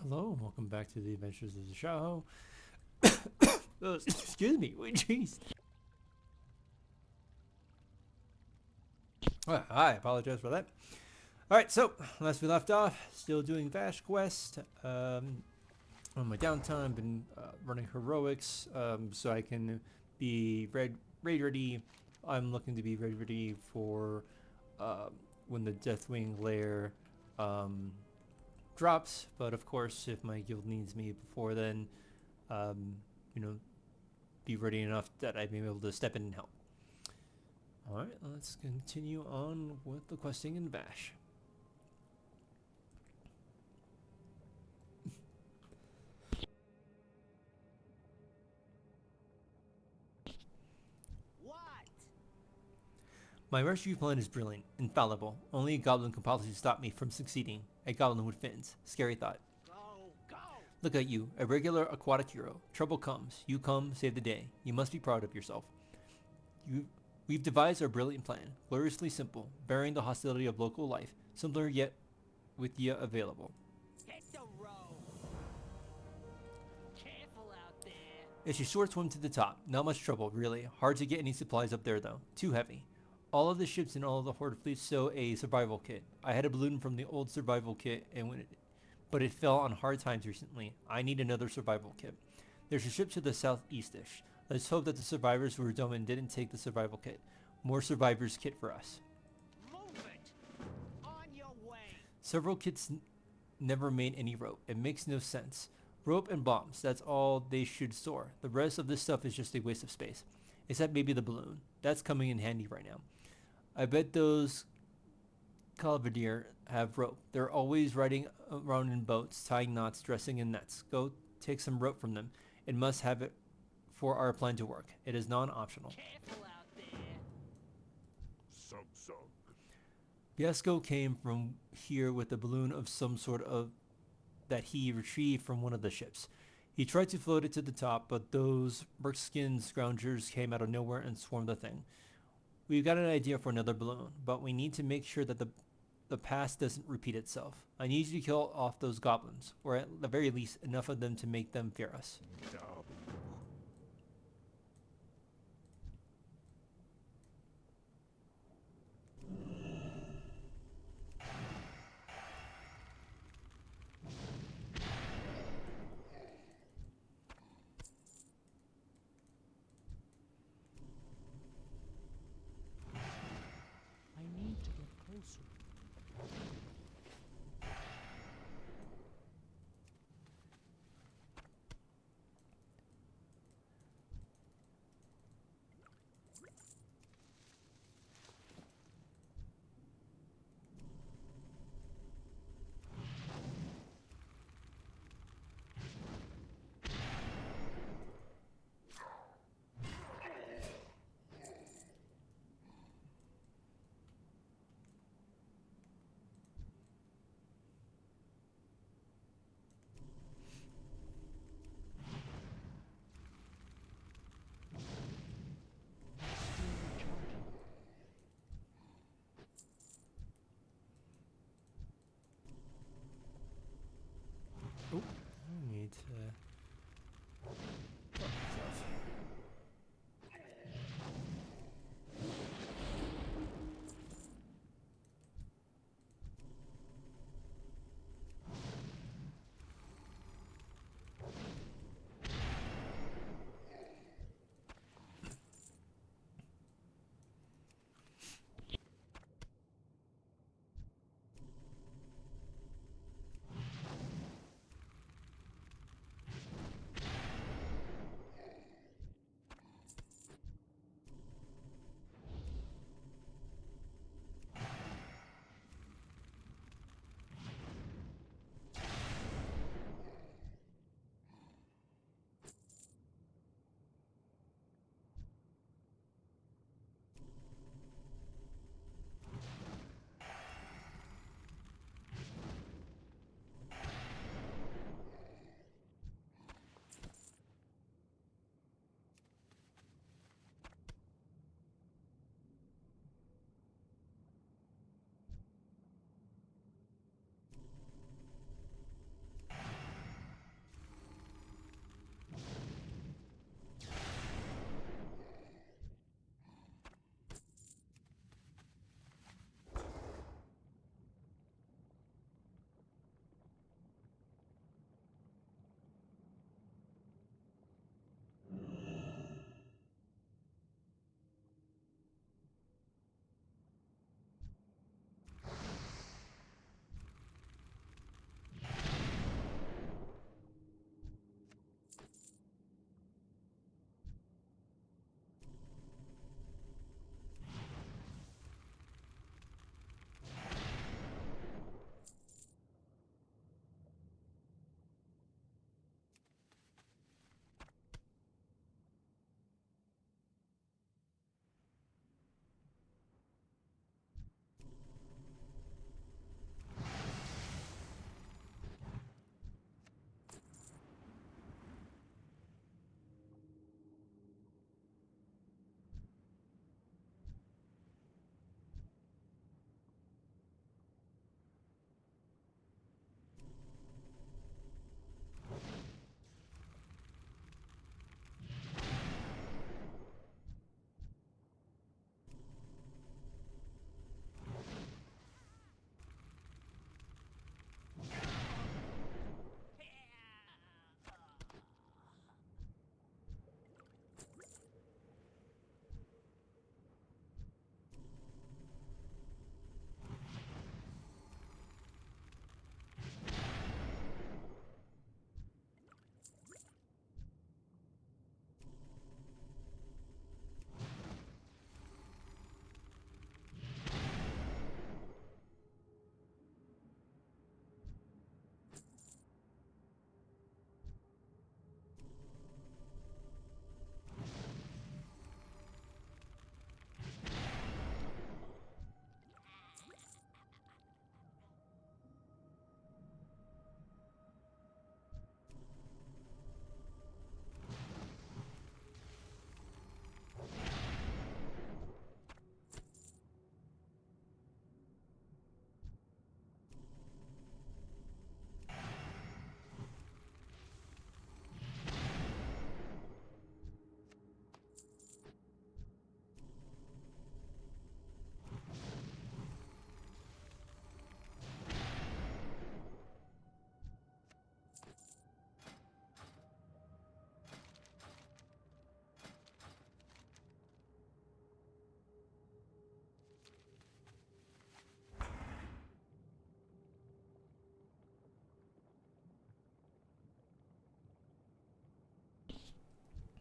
Hello, and welcome back to the Adventures of Tashaho. Oh, excuse me, wait, jeez. I apologize for that. Alright, so, last we left off, still doing Vash Quest. On my downtime, been running heroics, so I can be raid ready. I'm looking to be raid ready for when the Deathwing lair um, drops, but of course, if my guild needs me before then, um, you know, be ready enough that I'd be able to step in and help. Alright, let's continue on with the questing in Vash. What? My rescue plan is brilliant, infallible. Only a goblin could possibly stop me from succeeding. A goblin with fins. Scary thought. Go, go! Look at you, a regular aquatic hero. Trouble comes. You come, save the day. You must be proud of yourself. We've devised our brilliant plan. Gloriously simple, bearing the hostility of local life. Simpler yet with ya available. Hit the road! Careful out there! It's a short swim to the top. Not much trouble, really. Hard to get any supplies up there, though. Too heavy. All of the ships and all of the horde fleets stow a survival kit. I had a balloon from the old survival kit, but it fell on hard times recently. I need another survival kit. There's a ship to the southeastish. Let's hope that the survivors who were dumb and didn't take the survival kit. More survivors kit for us. Move it! On your way! Several kits never made any rope. It makes no sense. Rope and bombs, that's all they should store. The rest of this stuff is just a waste of space. Except maybe the balloon. That's coming in handy right now. I bet those Calvadir have rope. They're always riding around in boats, tying knots, dressing in nets. Go take some rope from them. It must have it for our plan to work. It is non-optional. Careful out there! Sub. Biesco came from here with a balloon of some sort of that he retrieved from one of the ships. He tried to float it to the top, but those merc-skinned scroungers came out of nowhere and swarmed the thing. We've got an idea for another balloon, but we need to make sure that the past doesn't repeat itself. I need you to kill off those goblins, or at the very least enough of them to make them fear us. I need to get closer.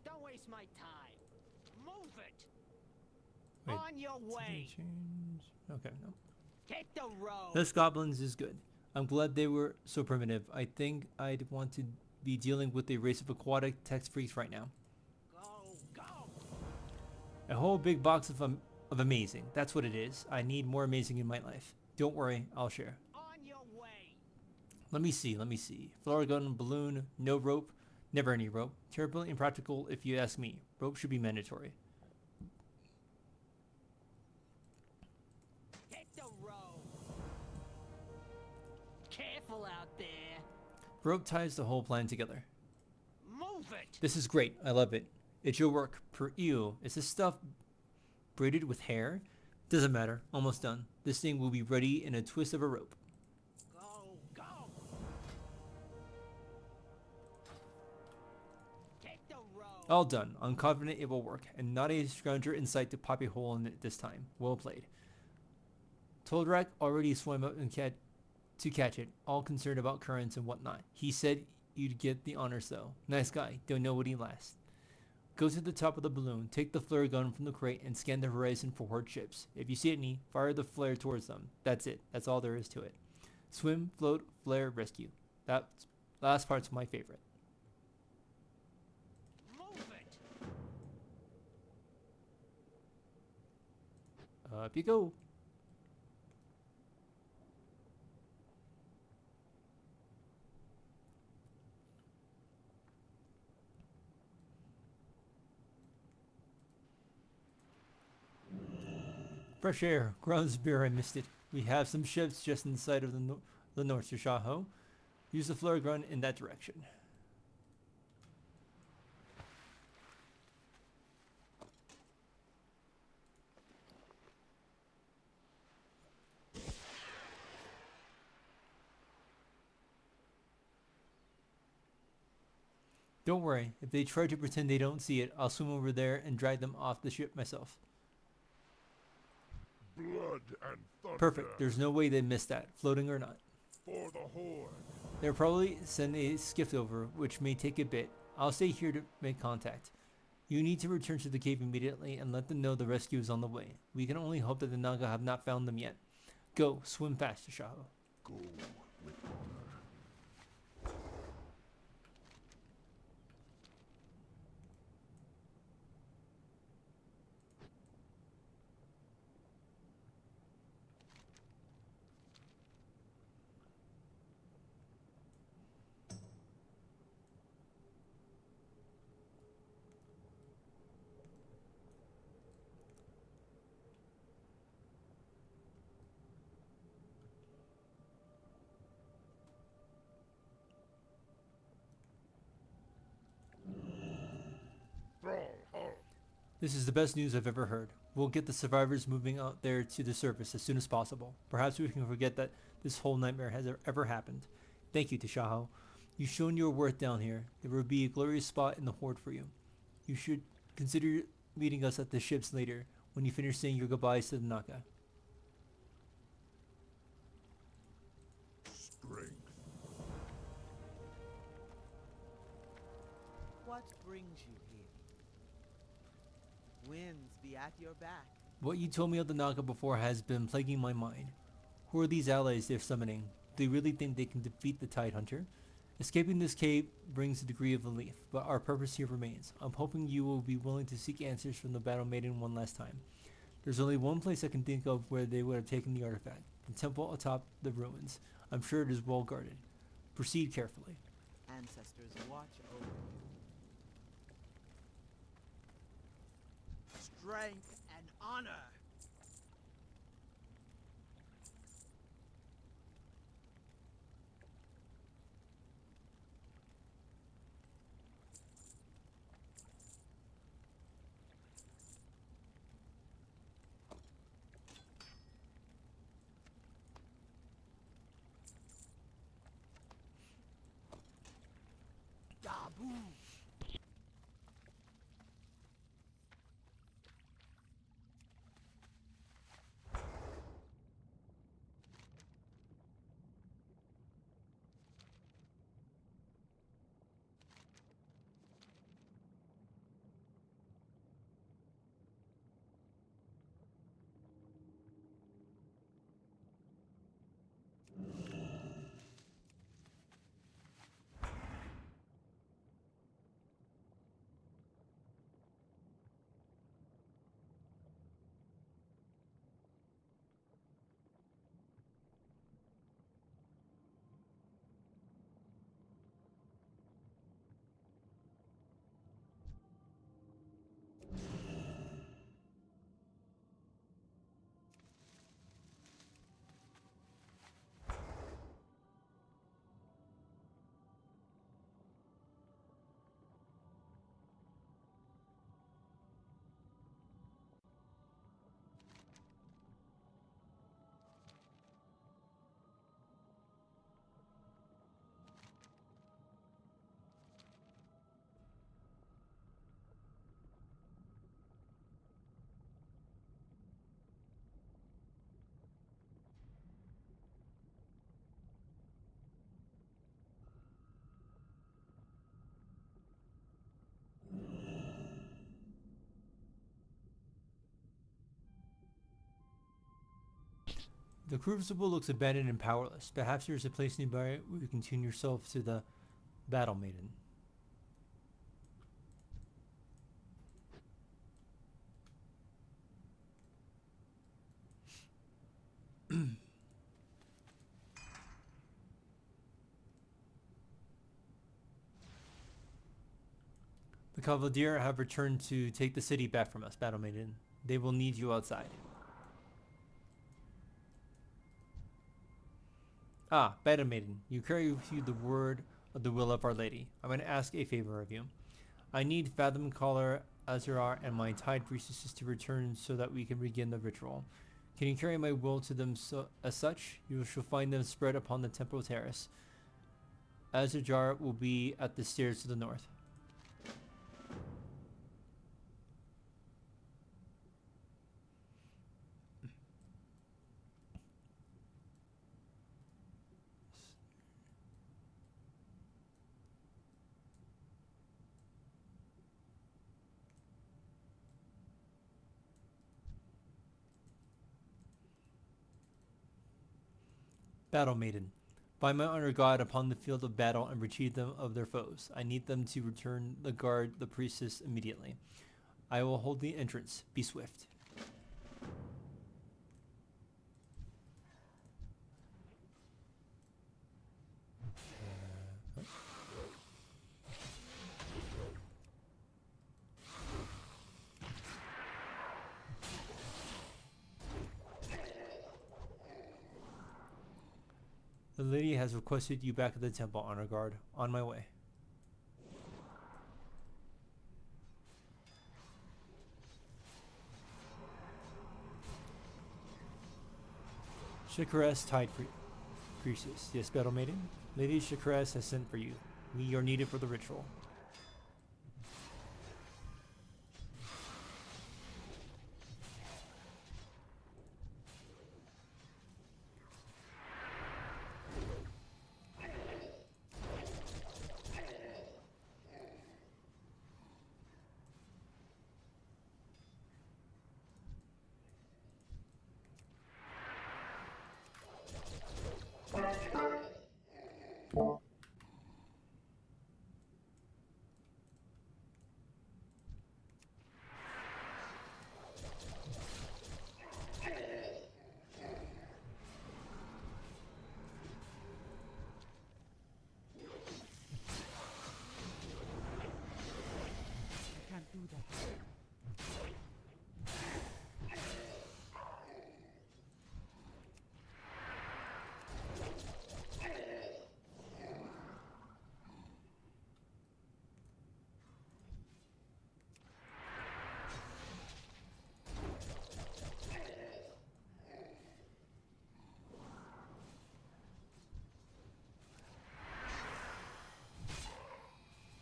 Don't waste my time. Move it. Wait, On your way. change. Okay, no. Take the road. This goblins is good. I'm glad they were so primitive. I think I'd want to be dealing with a race of aquatic text freaks right now. Go. A whole big box of amazing. That's what it is. I need more amazing in my life. Don't worry, I'll share. On your way. Let me see. Flower gun, balloon, no rope, never any rope. Terribly impractical if you ask me. Rope should be mandatory. Take the road. Careful out there. Rope ties the whole plan together. Move it. This is great. I love it. It should work. Per ew. Is this stuff braided with hair? Doesn't matter. Almost done. This thing will be ready in a twist of a rope. Go. Take the road. All done. I'm confident it will work, and not a scrounger in sight to pop a hole in it this time. Well played. Toldrak already swam up and to catch it, all concerned about currents and whatnot. He said you'd get the honors though. Nice guy. Don't know what he lasts. Go to the top of the balloon, take the flare gun from the crate, and scan the horizon for horde ships. If you see any, fire the flare towards them. That's it. That's all there is to it. Swim, float, flare, rescue. That last part's my favorite. Move it. Up you go. Fresh air. Grounds beer, I missed it. We have some ships just inside of the north Tashaho. Use the flare gun in that direction. Don't worry, if they try to pretend they don't see it, I'll swim over there and drag them off the ship myself. Blood and thunder. Perfect, there's no way they missed that, floating or not. For the horde. They'll probably send a skiff over, which may take a bit. I'll stay here to make contact. You need to return to the cave immediately and let them know the rescue is on the way. We can only hope that the Naga have not found them yet. Go, swim fast, Tashaho. Go with honor. This is the best news I've ever heard. We'll get the survivors moving out there to the surface as soon as possible. Perhaps we can forget that this whole nightmare has ever happened. Thank you, Tashaho. You've shown your worth down here. There will be a glorious spot in the Horde for you. You should consider meeting us at the ships later, when you finish saying your goodbyes to the Naka. Strength. What brings you here? Winds be at your back. What you told me of the Naka before has been plaguing my mind. Who are these allies they're summoning? Do they really think they can defeat the Tidehunter? Escaping this cave brings a degree of relief, but our purpose here remains. I'm hoping you will be willing to seek answers from the Battle Maiden one last time. There's only one place I can think of where they would have taken the artifact. The temple atop the ruins. I'm sure it is well guarded. Proceed carefully. Ancestors watch over you. Strength and honor. Dabu. The crucible looks abandoned and powerless. Perhaps there is a place nearby where you can tune yourself to the Battle Maiden. The Cavalier have returned to take the city back from us, Battle Maiden. They will need you outside. Ah, Battle Maiden, you carry with you the word of the will of Our Lady. I'm going to ask a favor of you. I need Fathom Caller, Azeroth, and my Tide Priestesses to return so that we can begin the ritual. Can you carry my will to them as such? You shall find them spread upon the temple terrace. Azeroth will be at the stairs to the north. Battle Maiden. By my honor God upon the field of battle and retrieve them of their foes. I need them to return the guard the priestess immediately. I will hold the entrance. Be swift. The lady has requested you back at the temple, honor guard. On my way. Shakares Tide Priestess. Yes, Battle Maiden. Lady Shakares has sent for you. We are needed for the ritual. I can't do that.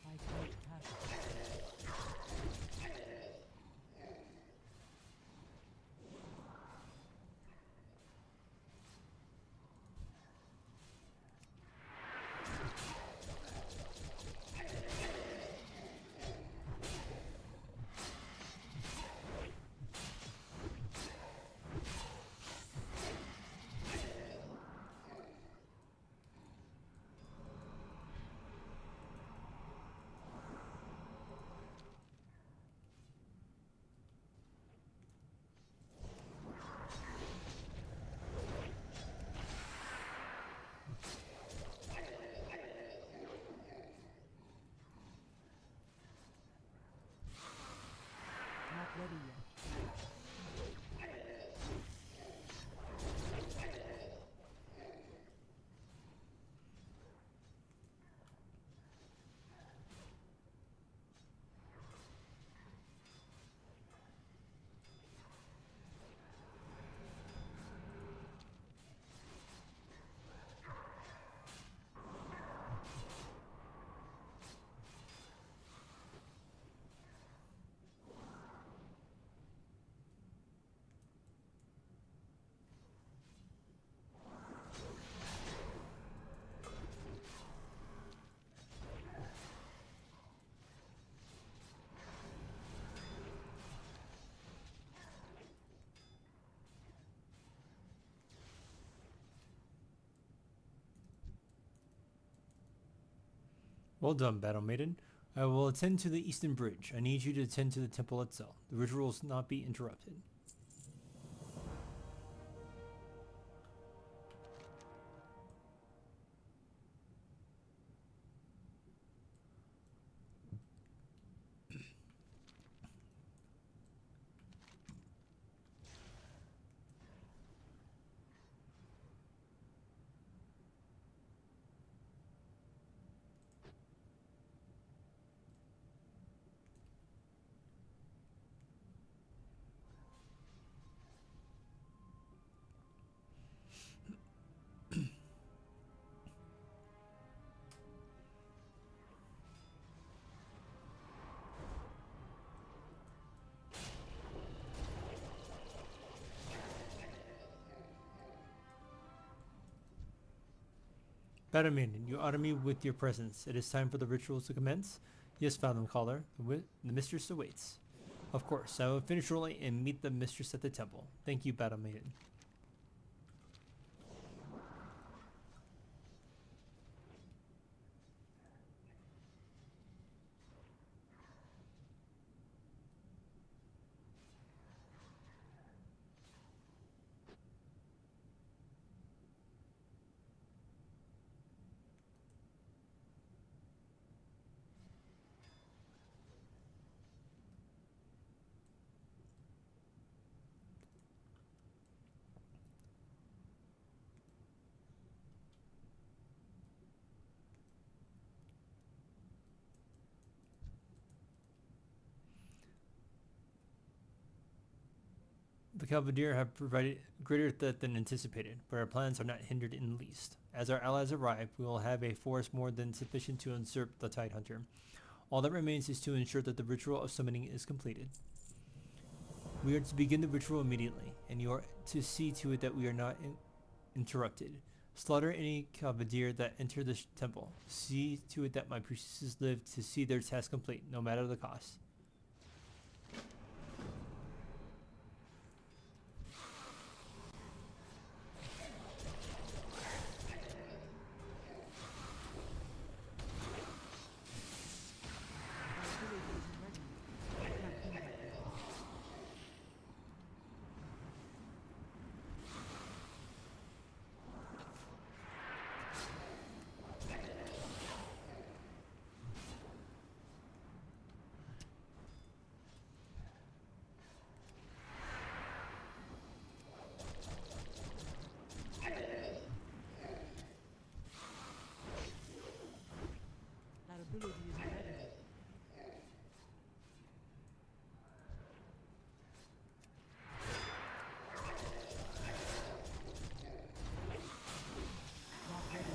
I can't cast it. Not ready yet. Well done, Battle Maiden. I will attend to the Eastern Bridge. I need you to attend to the temple itself. The ritual will not be interrupted. Battle Maiden, you honor me with your presence. It is time for the rituals to commence. Yes, Fathom Caller. The mistress awaits. Of course, I will finish rolling and meet the mistress at the temple. Thank you, Battle Maiden. The Cavalier have provided greater threat than anticipated, but our plans are not hindered in the least. As our allies arrive, we will have a force more than sufficient to usurp the Tidehunter. All that remains is to ensure that the ritual of summoning is completed. We are to begin the ritual immediately, and you are to see to it that we are not interrupted. Slaughter any Cavalier that enter the temple. See to it that my priestesses live to see their task complete, no matter the cost. That ability isn't ready. Not ready.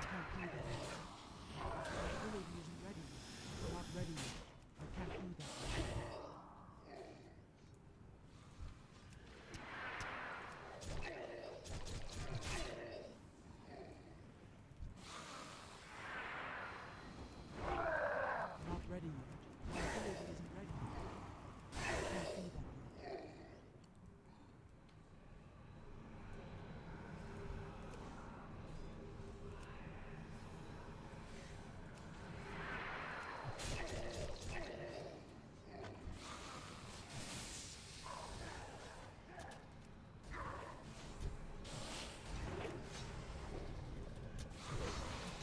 Can't do that. That ability isn't ready. Not ready. I can't do that. Not ready yet. My ability isn't ready. I can't do that yet.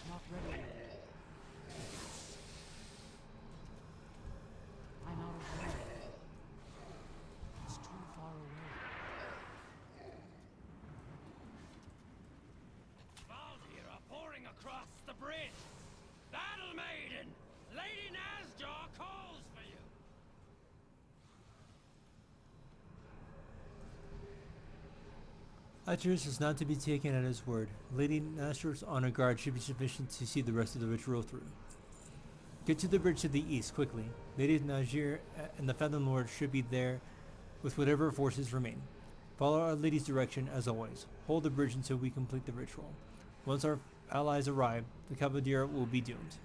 Not ready yet. I'm out of way. It's too far away. Valdir are pouring across the bridge! Battle Maiden! Lady Nazjar calls for you! Atyrus is not to be taken at his word. Lady Nasher's honor guard should be sufficient to see the rest of the ritual through. Get to the bridge to the east, quickly. Lady Najir and the Fathom Lord should be there with whatever forces remain. Follow Our Lady's direction as always. Hold the bridge until we complete the ritual. Once our allies arrive, the Cavalier will be doomed.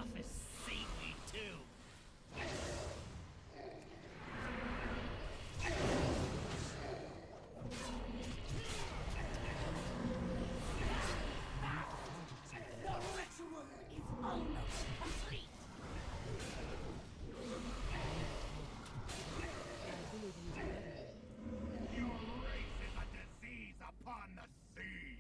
Azeroth is seaweed too. The ritual is almost complete. Your race is a disease upon the sea.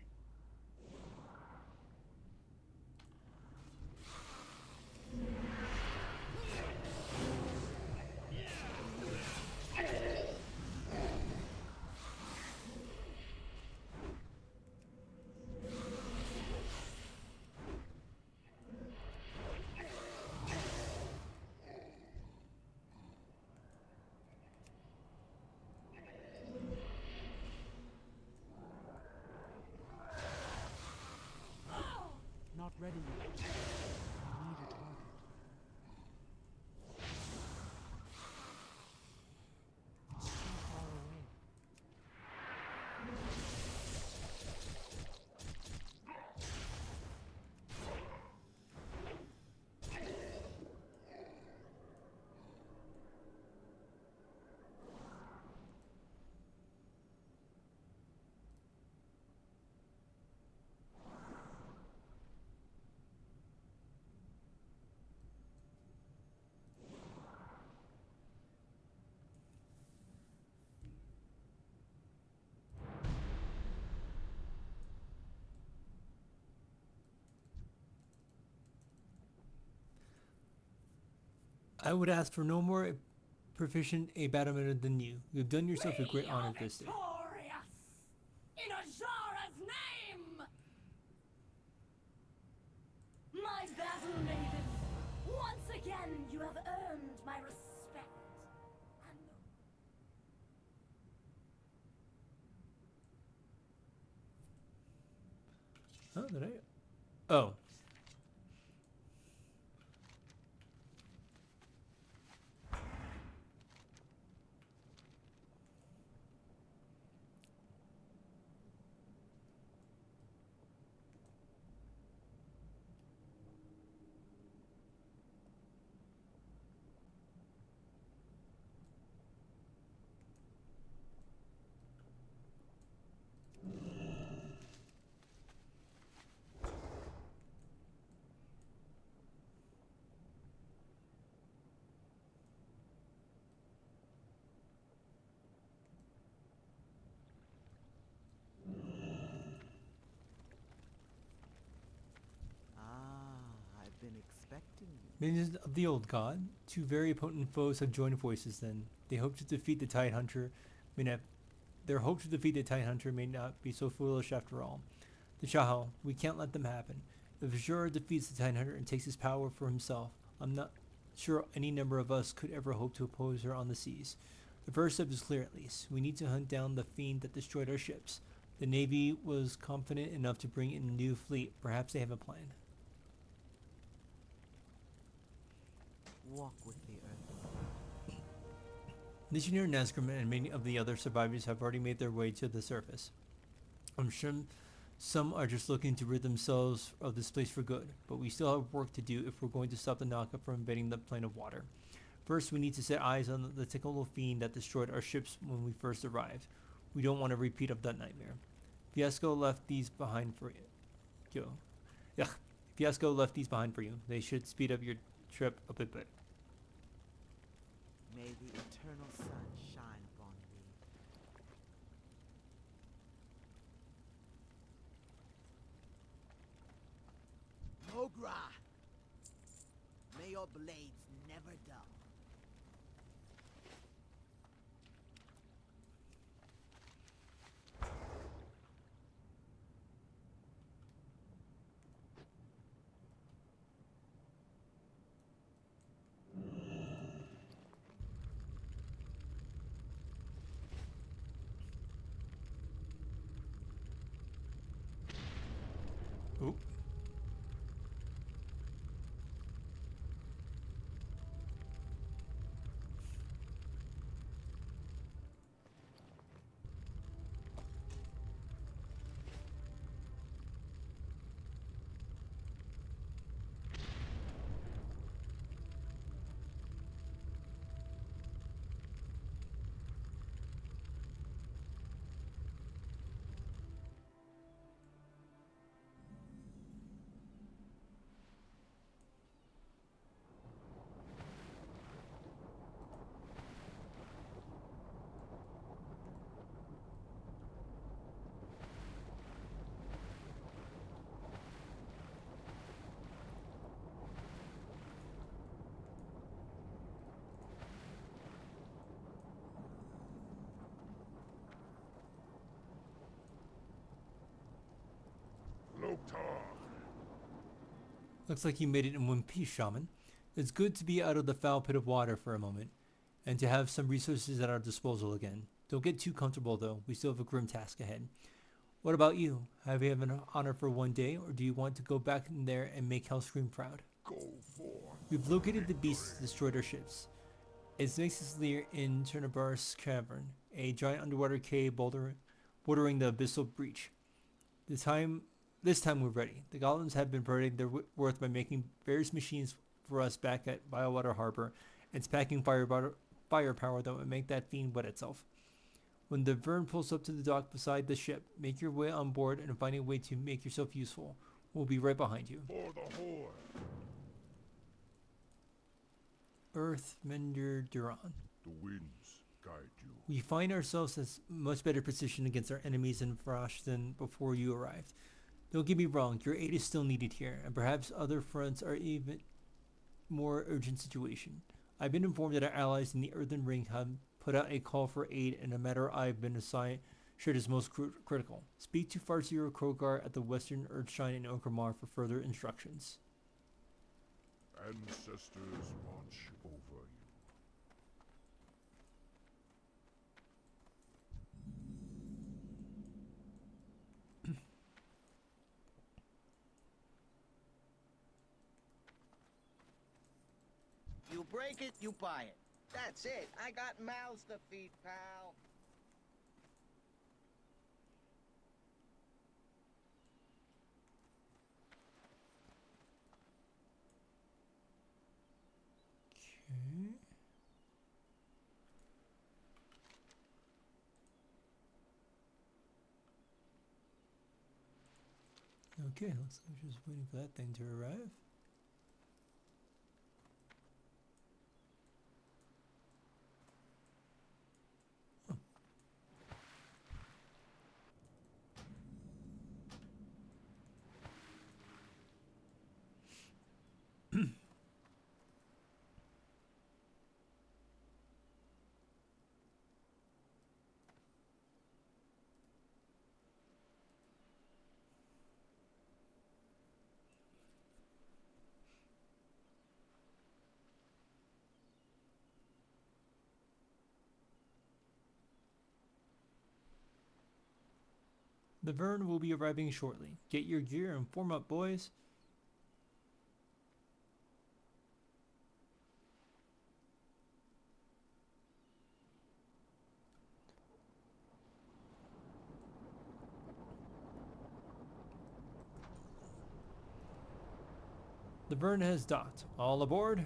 Not ready yet. I need a target. Too far away. I would ask for no more proficient a battlementer than you. You've done yourself a great honor this day. Victorious! In Azara's name! My battle maiden, once again you have earned my respect. And Oh, did I? Oh. I've been expecting you. Minions of the old god, two very potent foes have joined forces then. They hope to defeat the Tidehunter may not their hope to defeat the Tidehunter may not be so foolish after all. Tashaho, we can't let them happen. If Azura defeats the Tidehunter and takes his power for himself, I'm not sure any number of us could ever hope to oppose her on the seas. The first step is clear at least. We need to hunt down the fiend that destroyed our ships. The Navy was confident enough to bring in a new fleet. Perhaps they have a plan. Walk with the earth. Missionary Nazgrim and many of the other survivors have already made their way to the surface. I'm sure some are just looking to rid themselves of this place for good, but we still have work to do if we're going to stop the Naka from invading the plane of water. First, we need to set eyes on the typical fiend that destroyed our ships when we first arrived. We don't want a repeat of that nightmare. Fiasco left these behind for you. Fiasco left these behind for you. They should speed up your trip a bit. May the eternal sun shine upon thee. Mogra! May your blades never dull. Oop. Looks like you made it in one piece, Shaman. It's good to be out of the foul pit of water for a moment, and to have some resources at our disposal again. Don't get too comfortable though, we still have a grim task ahead. What about you? Have you have an honor for one day, or do you want to go back in there and make Hellscream proud? Go forth. We've located the beasts that destroyed our ships. Its nexus lair in Chernobyl Cavern, a giant underwater cave bordering the abyssal breach. This time we're ready. The goblins have been parading their worth by making various machines for us back at Biowater Harbor, and packing firepower that would make that fiend wet itself. When the Vern pulls up to the dock beside the ship, make your way on board and find a way to make yourself useful. We'll be right behind you. For the horde. Earthmender Duran. The winds guide you. We find ourselves in much better position against our enemies in Frosh than before you arrived. Don't get me wrong, your aid is still needed here, and perhaps other fronts are even more urgent situation. I've been informed that our allies in the Earthen Ring have put out a call for aid in a matter I've been assigned sure is most critical. Speak to Farziro Krogar at the Western Earthshine in Orgrimmar for further instructions. Ancestors watch over you. You break it, you buy it. That's it. I got mouths to feed, pal. Okay, looks like we're just waiting for that thing to arrive. The Vern will be arriving shortly. Get your gear and form up, boys. The Vern has docked. All aboard.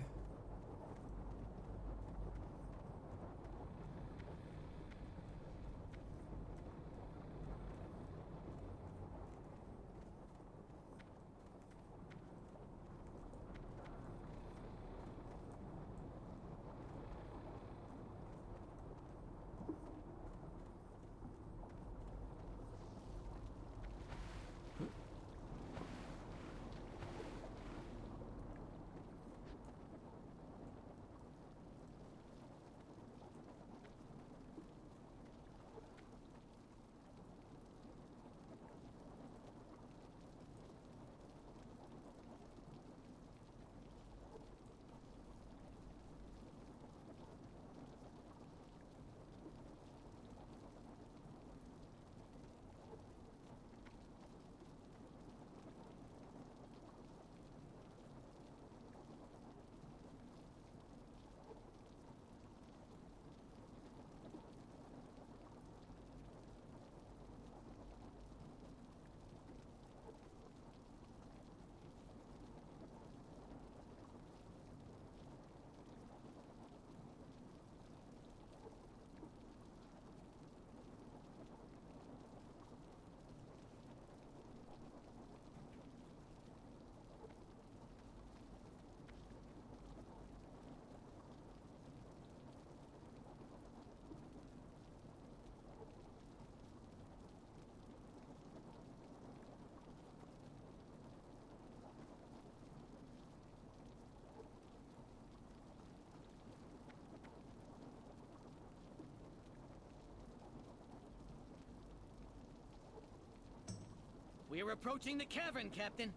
We're approaching the cavern, Captain.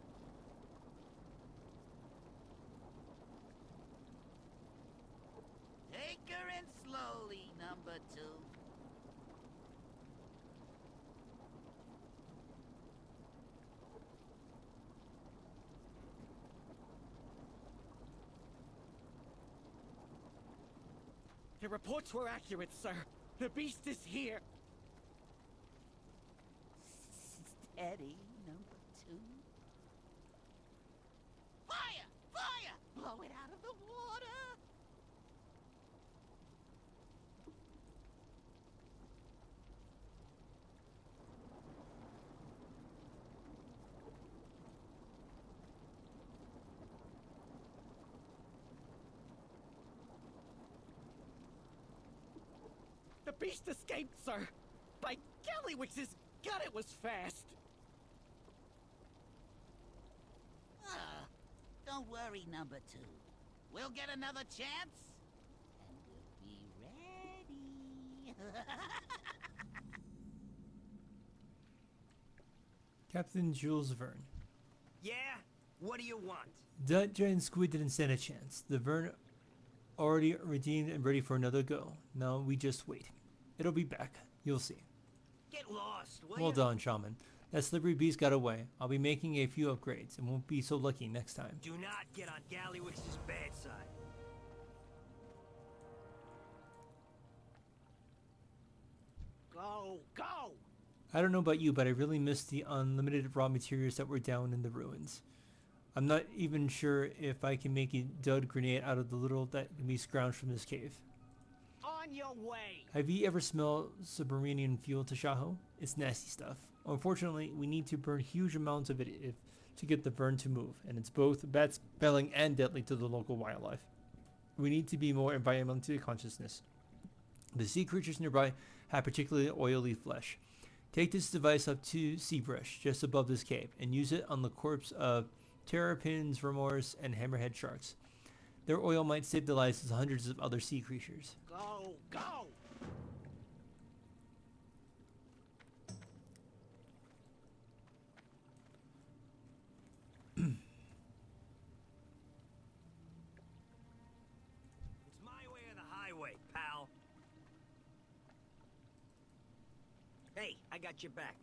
two. The reports were accurate, sir. The beast is here. Steady, number two. Fire! Fire! Blow it out of the water! The beast escaped, sir. By Gallywix's gut, it was fast. Don't worry, number two. We'll get another chance, and we'll be ready. Captain Jules Verne. Yeah? What do you want? That giant squid didn't stand a chance. The Verne already redeemed and ready for another go. Now we just wait. It'll be back. You'll see. Get lost, will Well you? done, Shaman. That slippery beast got away. I'll be making a few upgrades and won't be so lucky next time. Do not get on Gallywix's bad side. Go, go! I don't know about you, but I really miss the unlimited raw materials that were down in the ruins. I'm not even sure if I can make a dud grenade out of the little that can be scrounged from this cave. On your way! Have you ever smelled submarine fuel, Tashaho? It's nasty stuff. Unfortunately, we need to burn huge amounts of it to get the burn to move, and it's both bad-smelling and deadly to the local wildlife. We need to be more environmentally consciousness. The sea creatures nearby have particularly oily flesh. Take this device up to Seabrush, just above this cave, and use it on the corpse of terrapins, remors, and hammerhead sharks. Their oil might save the lives of hundreds of other sea creatures. Go, go! It's my way or the highway, pal. Hey, I got your back.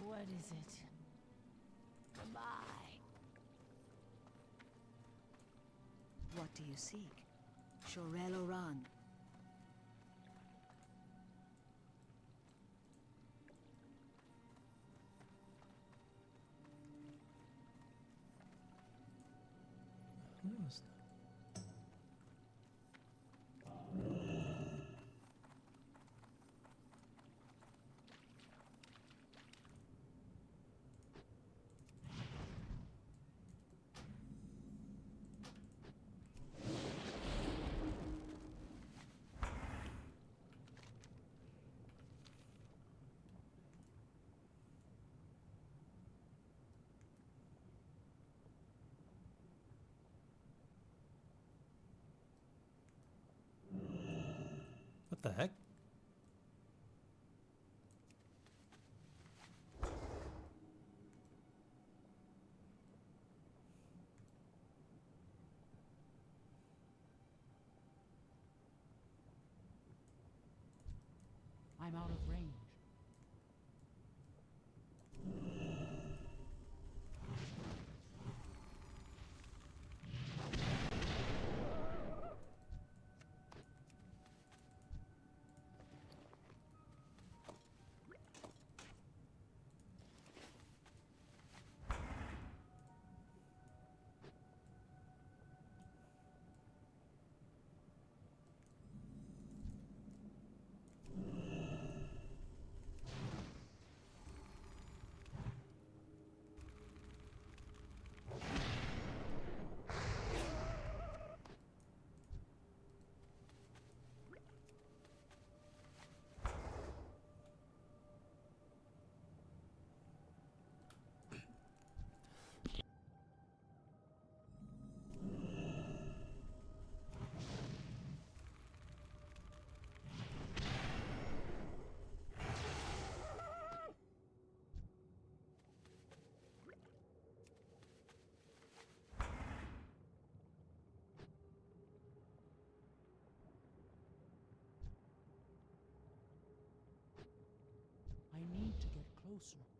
What is it? Goodbye. What do you seek? Shorel Oran. What the heck? I'm out of range. closer.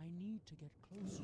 I need to get closer.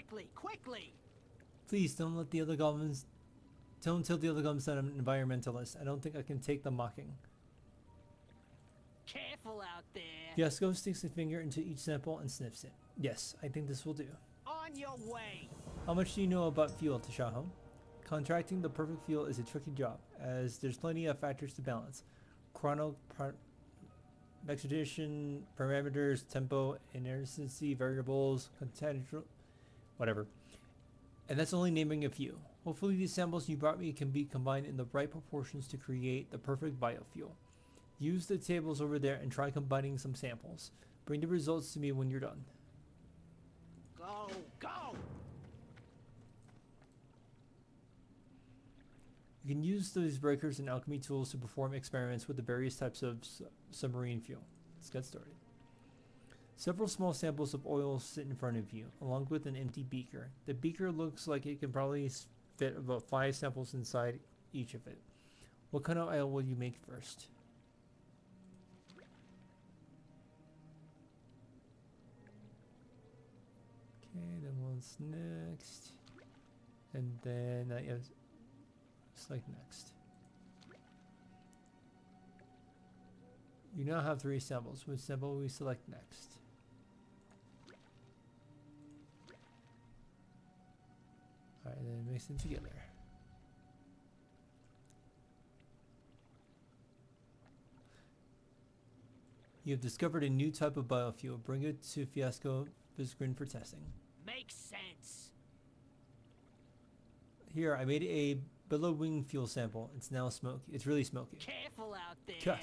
Quickly, quickly! Please don't let the other goblins. Don't tell the other goblins that I'm an environmentalist. I don't think I can take the mocking. Careful out there. Fiasco sticks a finger into each sample and sniffs it. Yes, I think this will do. On your way. How much do you know about fuel, Tashaho? Contracting the perfect fuel is a tricky job, as there's plenty of factors to balance. Expedition, parameters, tempo, inerrancy, variables, contextual, whatever. And that's only naming a few. Hopefully these samples you brought me can be combined in the right proportions to create the perfect biofuel. Use the tables over there and try combining some samples. Bring the results to me when you're done. Go, go! You can use those breakers and alchemy tools to perform experiments with the various types of submarine fuel. Let's get started. Several small samples of oil sit in front of you, along with an empty beaker. The beaker looks like it can probably fit about 5 samples inside each of it. What kind of oil will you make first? Okay, then what's next? And then select next. You now have 3 samples. Which sample will we select next? Alright, then mix them together. You have discovered a new type of biofuel. Bring it to Fiasco Bisgrin for testing. Makes sense. Here, I made a billowing fuel sample. It's now smoky. It's really smoky. Careful out there. Cough.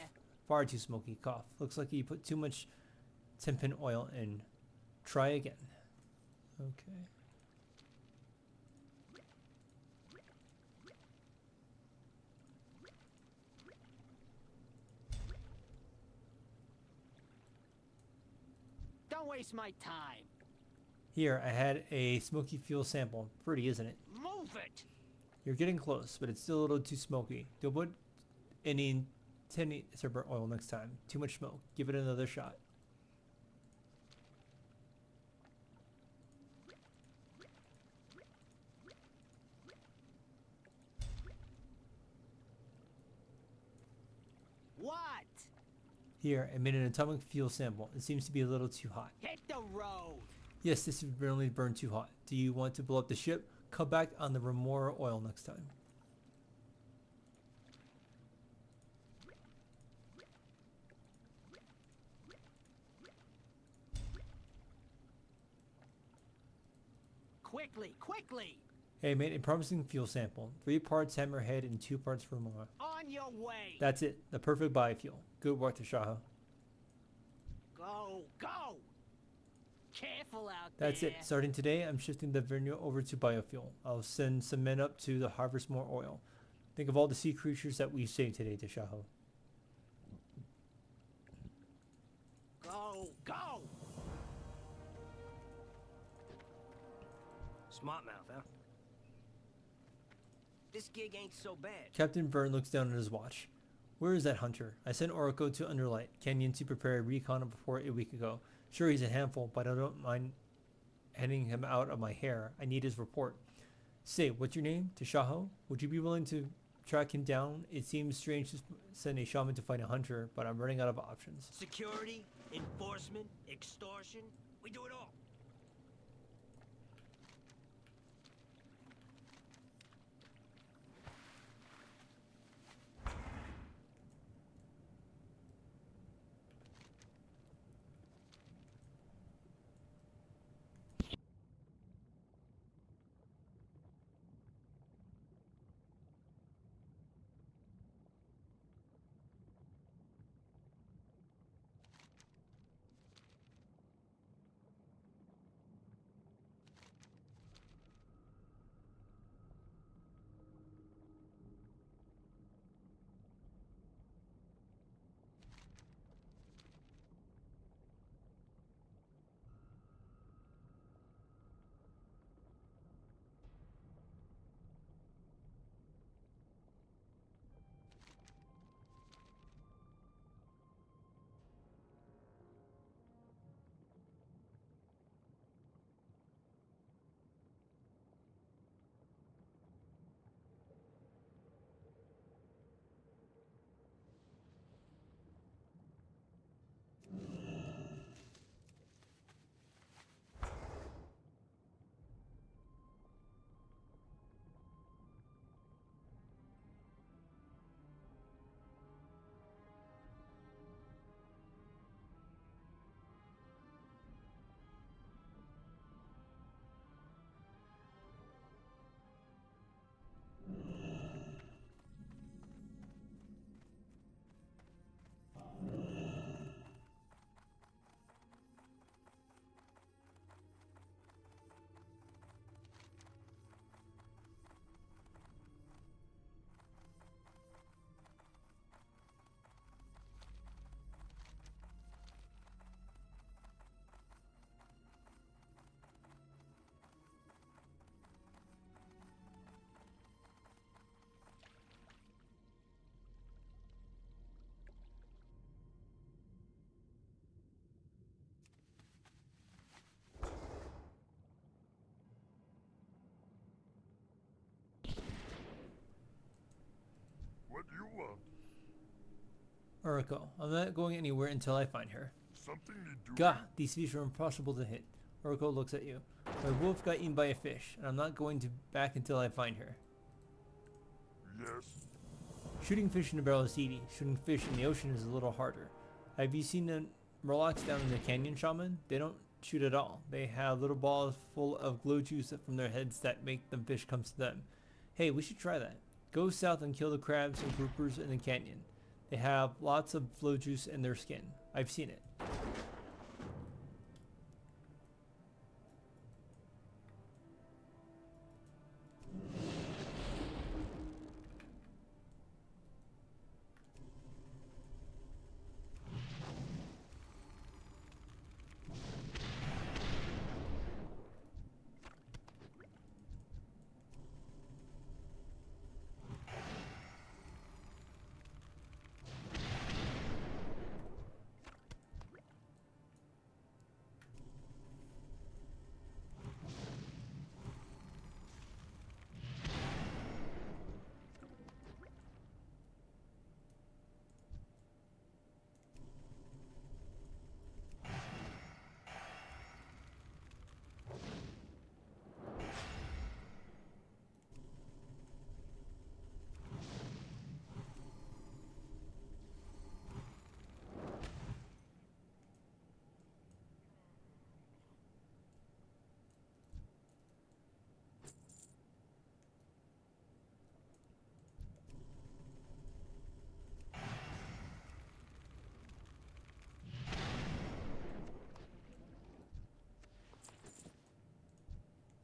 Far too smoky. Cough. Looks like you put too much tempin oil in. Try again. Okay. Don't waste my time. Here, I had a smoky fuel sample. Pretty, isn't it? Move it. You're getting close, but it's still a little too smoky. Don't put any serpent oil next time. Too much smoke. Give it another shot. What? Here, I made an atomic fuel sample. It seems to be a little too hot. Hit the road. Yes, this is really burned too hot. Do you want to blow up the ship? Cut back on the remora oil next time. Quickly, quickly. Hey, made a promising fuel sample. 3 parts hammerhead and 2 parts remora. On your way. That's it. The perfect biofuel. Good work, Tashaho. Go, go. Careful out there. That's it. Starting today, I'm shifting the vineyard over to biofuel. I'll send some men up to harvest more oil. Think of all the sea creatures that we saved today, Tashaho. Go, go. Smart mouth, huh? This gig ain't so bad. Captain Vern looks down at his watch. Where is that hunter? I sent Oracle to Underlight Canyon to prepare a recon report a week ago. Sure, he's a handful, but I don't mind heading him out of my hair. I need his report. Say, what's your name? Tashaho? Would you be willing to track him down? It seems strange to send a shaman to fight a hunter, but I'm running out of options. Security, enforcement, extortion, we do it all. Uriko, I'm not going anywhere until I find her. Something you do. Gah, these fish are impossible to hit. Uriko looks at you. My wolf got eaten by a fish, and I'm not going to back until I find her. Yes. Shooting fish in a barrel is easy. Shooting fish in the ocean is a little harder. Have you seen the Murlocs down in the canyon, Shaman? They don't shoot at all. They have little balls full of glow juice from their heads that make the fish come to them. Hey, we should try that. Go south and kill the crabs and groupers in the canyon. They have lots of glow juice in their skin. I've seen it.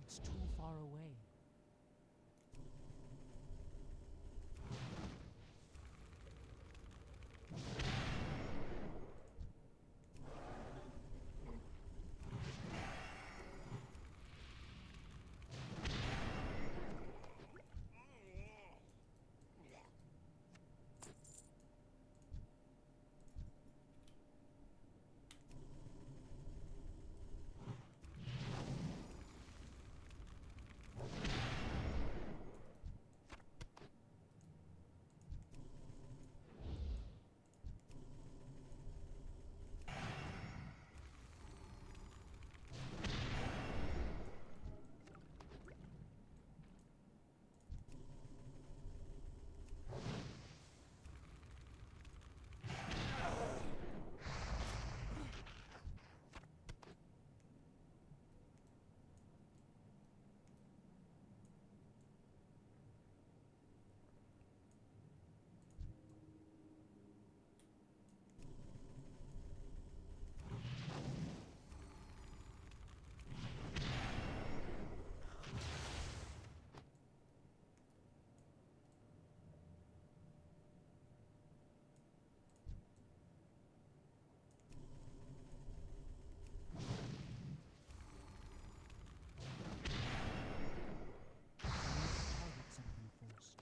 It's too far away. Target something first.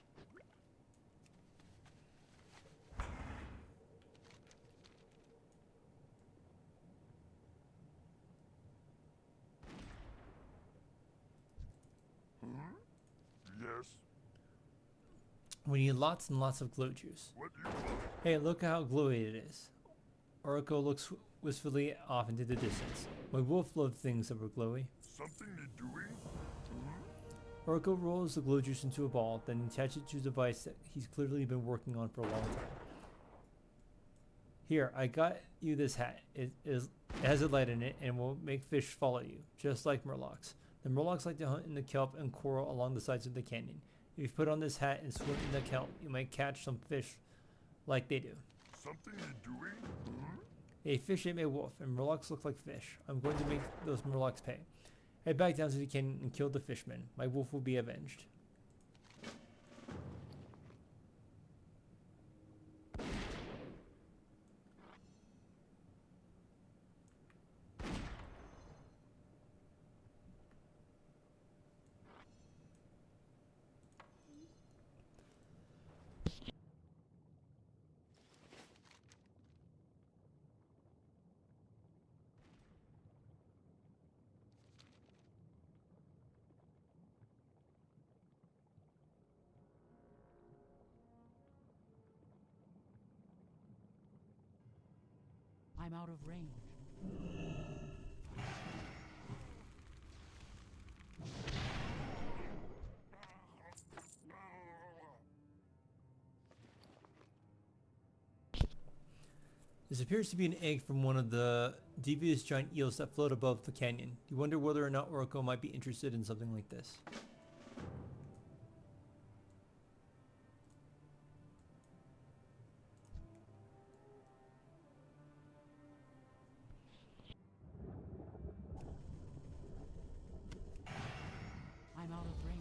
Yes. We need lots and lots of glow juice. What do you want? Hey, look how glowy it is. Uriko looks wistfully off into the distance. My wolf loved things that were glowy. Something you doing? Uriko rolls the glow juice into a ball, then attaches it to a device that he's clearly been working on for a long time. Here, I got you this hat. It has a light in it and will make fish follow you, just like Murlocs. The Murlocs like to hunt in the kelp and coral along the sides of the canyon. If you put on this hat and swim in the kelp, you might catch some fish like they do. Something you doing? A fish ate my wolf, and Murlocs look like fish. I'm going to make those Murlocs pay. Head back down to the canyon and kill the fishmen. My wolf will be avenged. I'm out of range. This appears to be an egg from one of the devious giant eels that float above the canyon. You wonder whether or not Oracle might be interested in something like this. I'm out of range.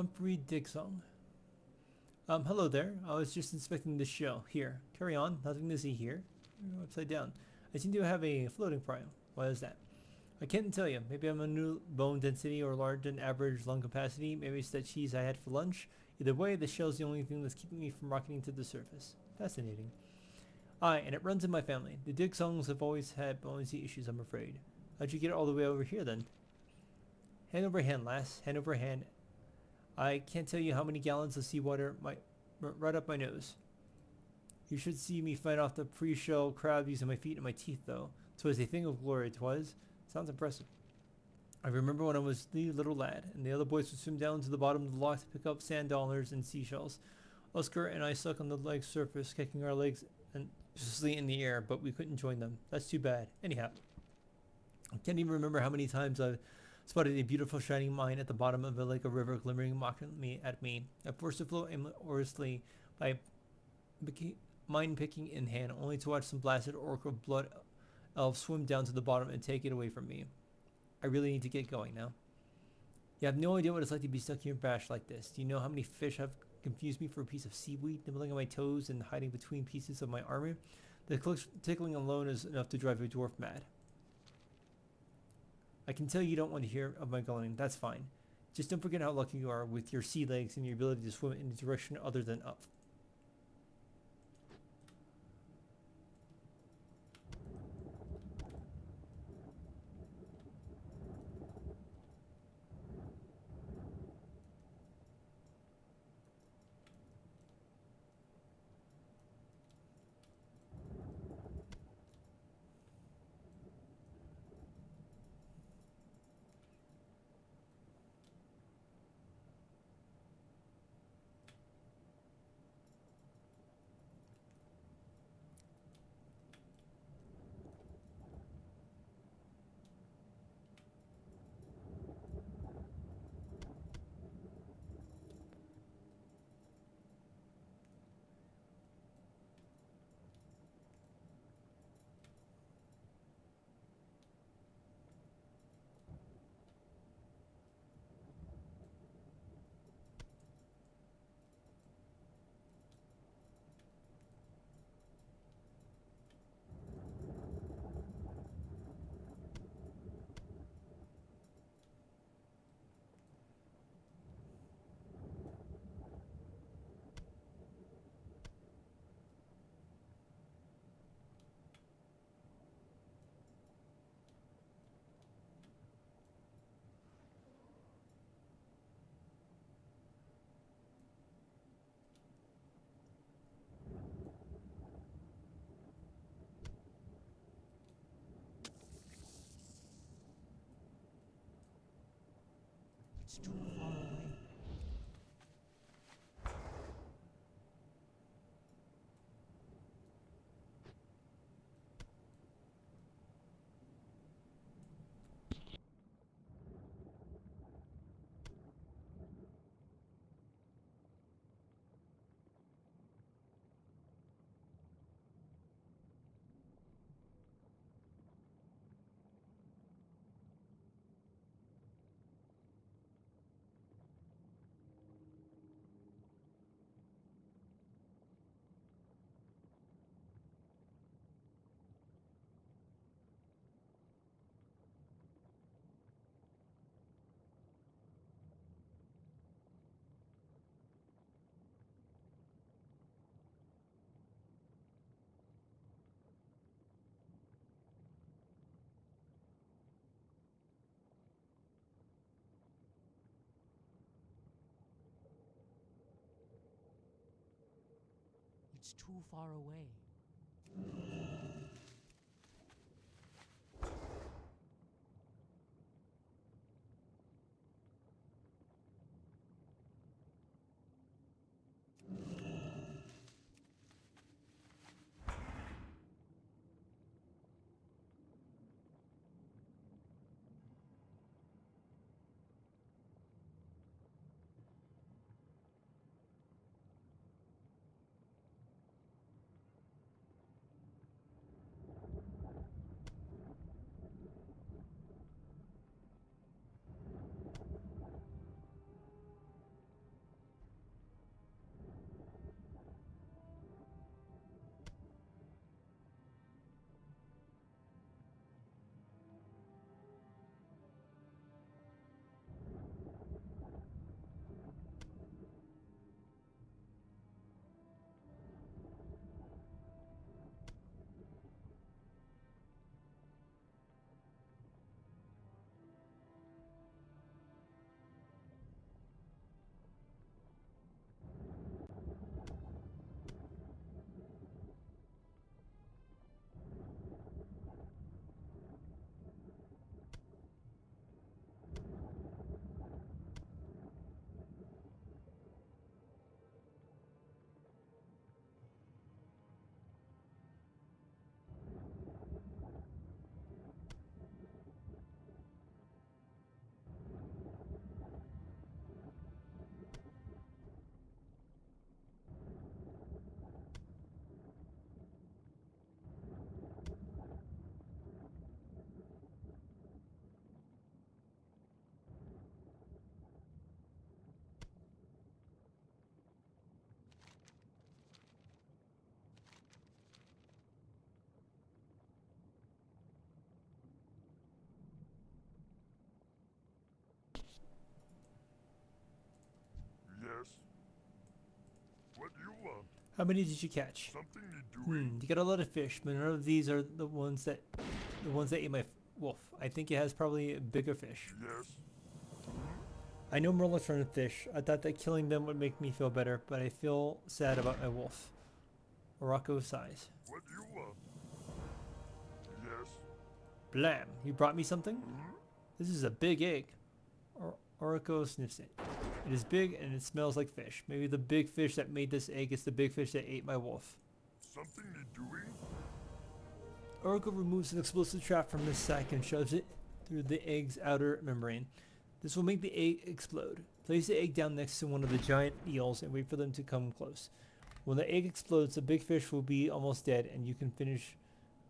Humphrey Digsong. Hello there. I was just inspecting the show. Here, carry on. Nothing to see here. You're upside down. I seem to have a floating problem. Why is that? I can't tell you. Maybe I'm a new bone density or larger than average lung capacity. Maybe it's that cheese I had for lunch. Either way, the shell's the only thing that's keeping me from rocketing to the surface. Fascinating. Aye, and it runs in my family. The Digsongs have always had buoyancy issues, I'm afraid. How'd you get all the way over here then? Hand over hand, lass. Hand over hand. I can't tell you how many gallons of seawater might right up my nose. You should see me fight off the pre-shell crab using my feet and my teeth, though. 'Twas a thing of glory, 'twas. Sounds impressive. I remember when I was the little lad, and the other boys would swim down to the bottom of the loch to pick up sand dollars and seashells. Oscar and I stuck on the lake's surface, kicking our legs and uselessly in the air, but we couldn't join them. That's too bad. Anyhow, I can't even remember how many times I've spotted a beautiful shining mine at the bottom of a lake or river glimmering mockingly at me. I forced to float aimlessly by mine picking in hand, only to watch some blasted orc of blood elf swim down to the bottom and take it away from me. I really need to get going now. You have no idea what it's like to be stuck here in Bash like this. Do you know how many fish have confused me for a piece of seaweed, nibbling on my toes and hiding between pieces of my armor? The tickling alone is enough to drive a dwarf mad. I can tell you don't want to hear of my going. That's fine. Just don't forget how lucky you are with your sea legs and your ability to swim in a direction other than up. It's too far away. It's too far away. Yes. What do you want? How many did you catch? Something you doing? You got a lot of fish, but none of these are the ones that ate my wolf. I think it has probably bigger fish. Yes. I know Merlin's trying to fish. I thought that killing them would make me feel better, but I feel sad about my wolf. Orako sighs. What do you want? Yes. Blam! You brought me something? This is a big egg. Orako sniffs it. It is big and it smells like fish. Maybe the big fish that made this egg is the big fish that ate my wolf. Something you doing? Orako removes an explosive trap from his sack and shoves it through the egg's outer membrane. This will make the egg explode. Place the egg down next to one of the giant eels and wait for them to come close. When the egg explodes, the big fish will be almost dead and you can finish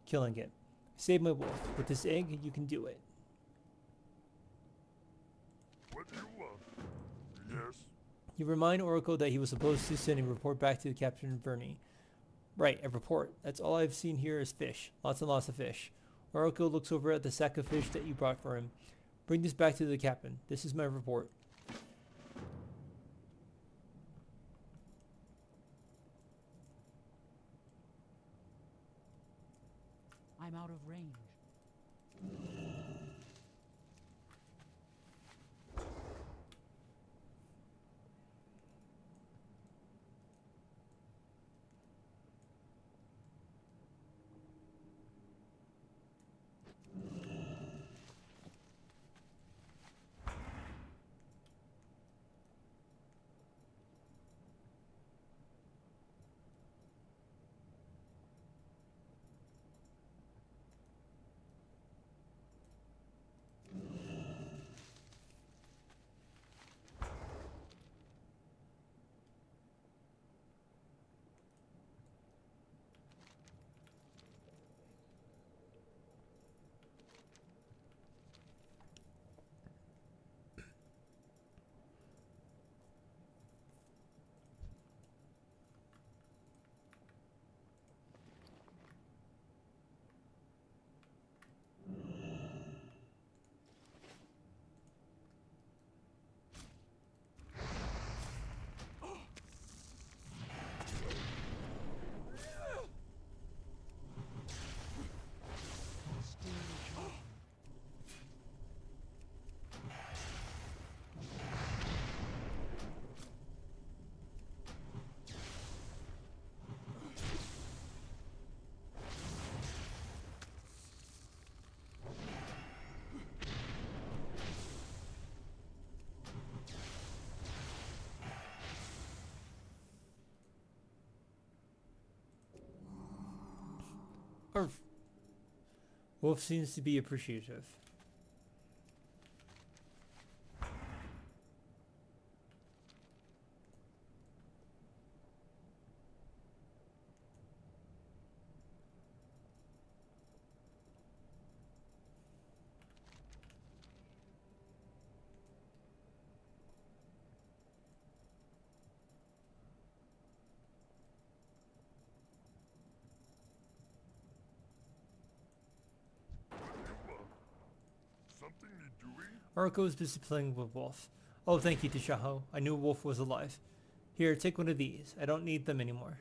killing it. Save my wolf. With this egg, you can do it. What do you want? Yes. You remind Orako that he was supposed to send a report back to Captain Verney. Right, a report. That's all I've seen here is fish. Lots and lots of fish. Orako looks over at the sack of fish that you brought for him. Bring this back to the captain. This is my report. I'm out of range. Wolf seems to be appreciative. Something you doing? Orako is busy playing with Wolf. Oh, thank you, Tashaho. I knew Wolf was alive. Here, take one of these. I don't need them anymore.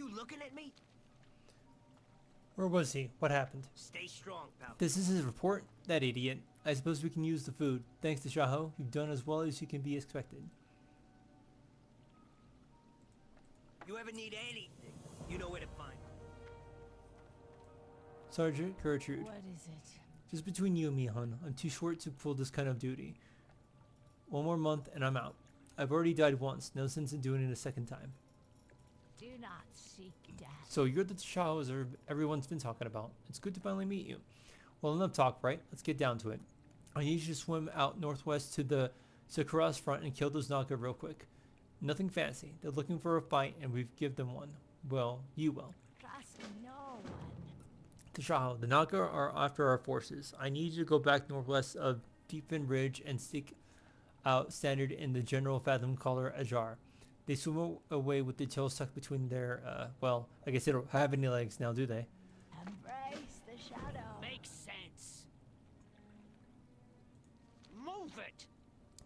you looking at me? Where was he? What happened? Stay strong, pal. This is his report? That idiot. I suppose we can use the food. Thanks to Tashaho, you've done as well as you can be expected. You ever need anything, you know where to find me. Sergeant Gertrude. What is it? Just between you and me, hon, I'm too short to pull this kind of duty. One more month and I'm out. I've already died once, no sense in doing it a second time. Do not seek death. So you're the Tashaho everyone's been talking about. It's good to finally meet you. Well, enough talk, right? Let's get down to it. I need you to swim out northwest to the Sakura's front and kill those Naga real quick. Nothing fancy. They're looking for a fight and we've give them one. Well, you will. Trust no one. Tashaho, the Naga are after our forces. I need you to go back northwest of Deepfin Ridge and seek out standard in the General Fathom Caller Ajar. They swim away with the tail stuck between their, well, I guess they don't have any legs now, do they? Embrace the shadow. Makes sense. Move it!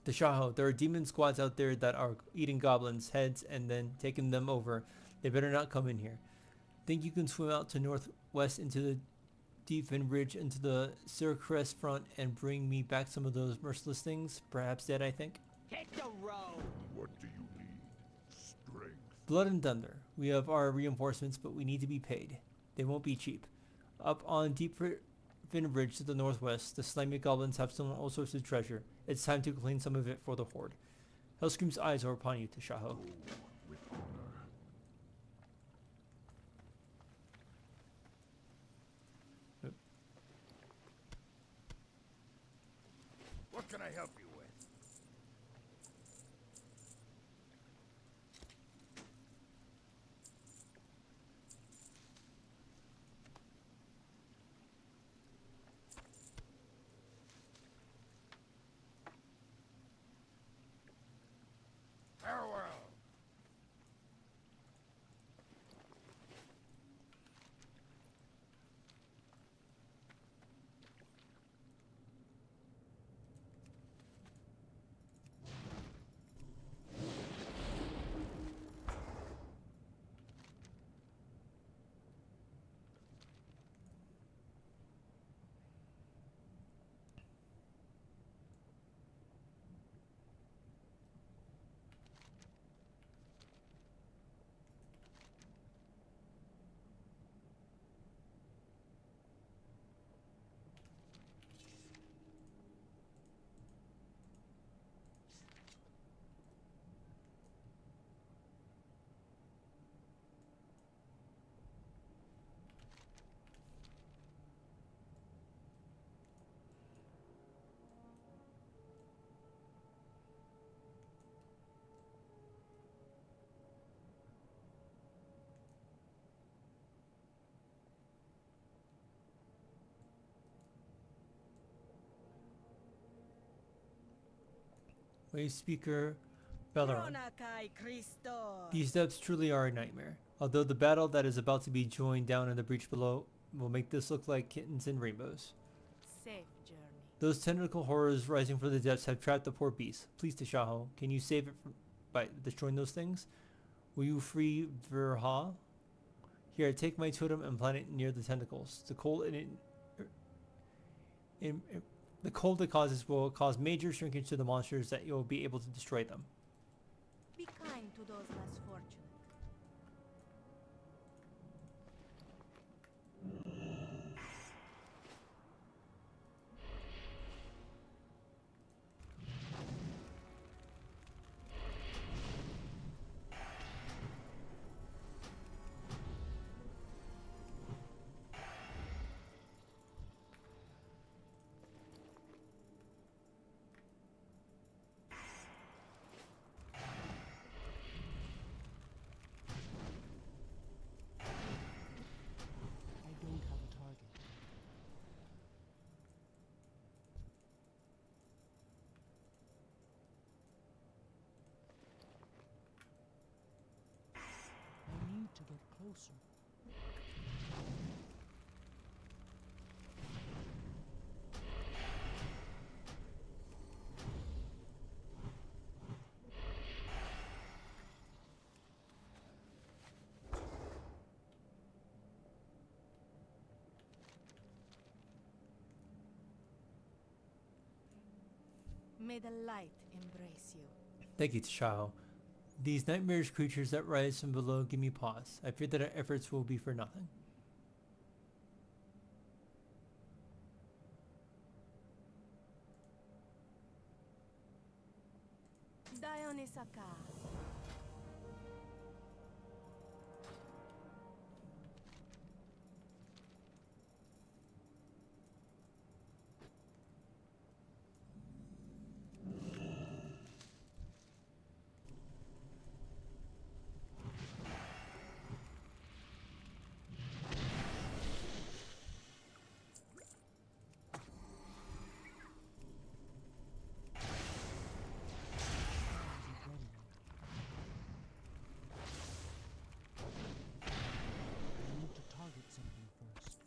Tashaho, there are demon squads out there that are eating goblins' heads and then taking them over. They better not come in here. Think you can swim out to northwest into the Deepfin Ridge into the Sircrest front and bring me back some of those merciless things? Perhaps dead, I think. Hit the road! What do you need? Strength. Blood and thunder. We have our reinforcements, but we need to be paid. They won't be cheap. Up on Deepfin Ridge to the northwest, the slimy goblins have stolen all sorts of treasure. It's time to clean some of it for the horde. Hellscream's eyes are upon you, Tashaho. Go with honor. What can I help you with? Farewell. Wave speaker Belleron. Pronakai Christo. These depths truly are a nightmare. Although the battle that is about to be joined down in the breach below will make this look like kittens and rainbows. Safe journey. Those tentacle horrors rising from the depths have trapped the poor beast. Please, Tashaho, can you save it by destroying those things? Will you free Verha? Here, take my totem and plant it near the tentacles. The cold the cold it causes will cause major shrinkage to the monsters that you'll be able to destroy them. Be kind to those less fortunate. I don't have a target. I need to get closer. May the light embrace you. Thank you, Tashaho. These nightmarish creatures that rise from below give me pause. I fear that our efforts will be for nothing. Dionysaka. I need to target something first.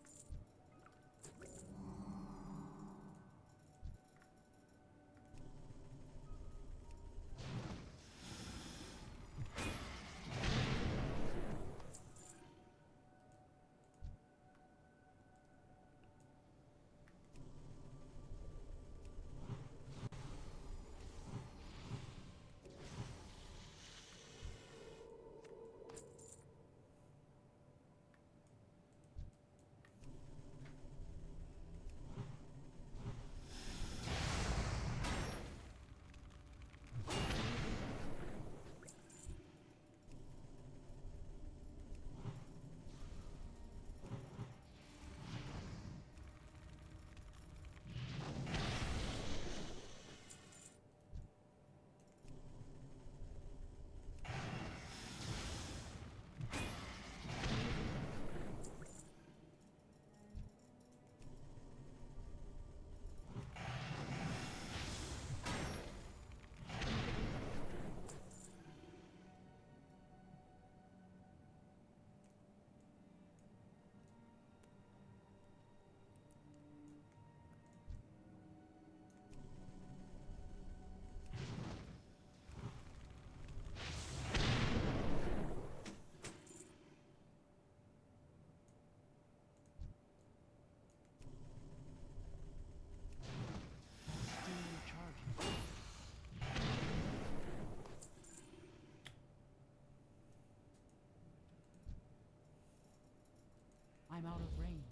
Still recharging. I'm out of range.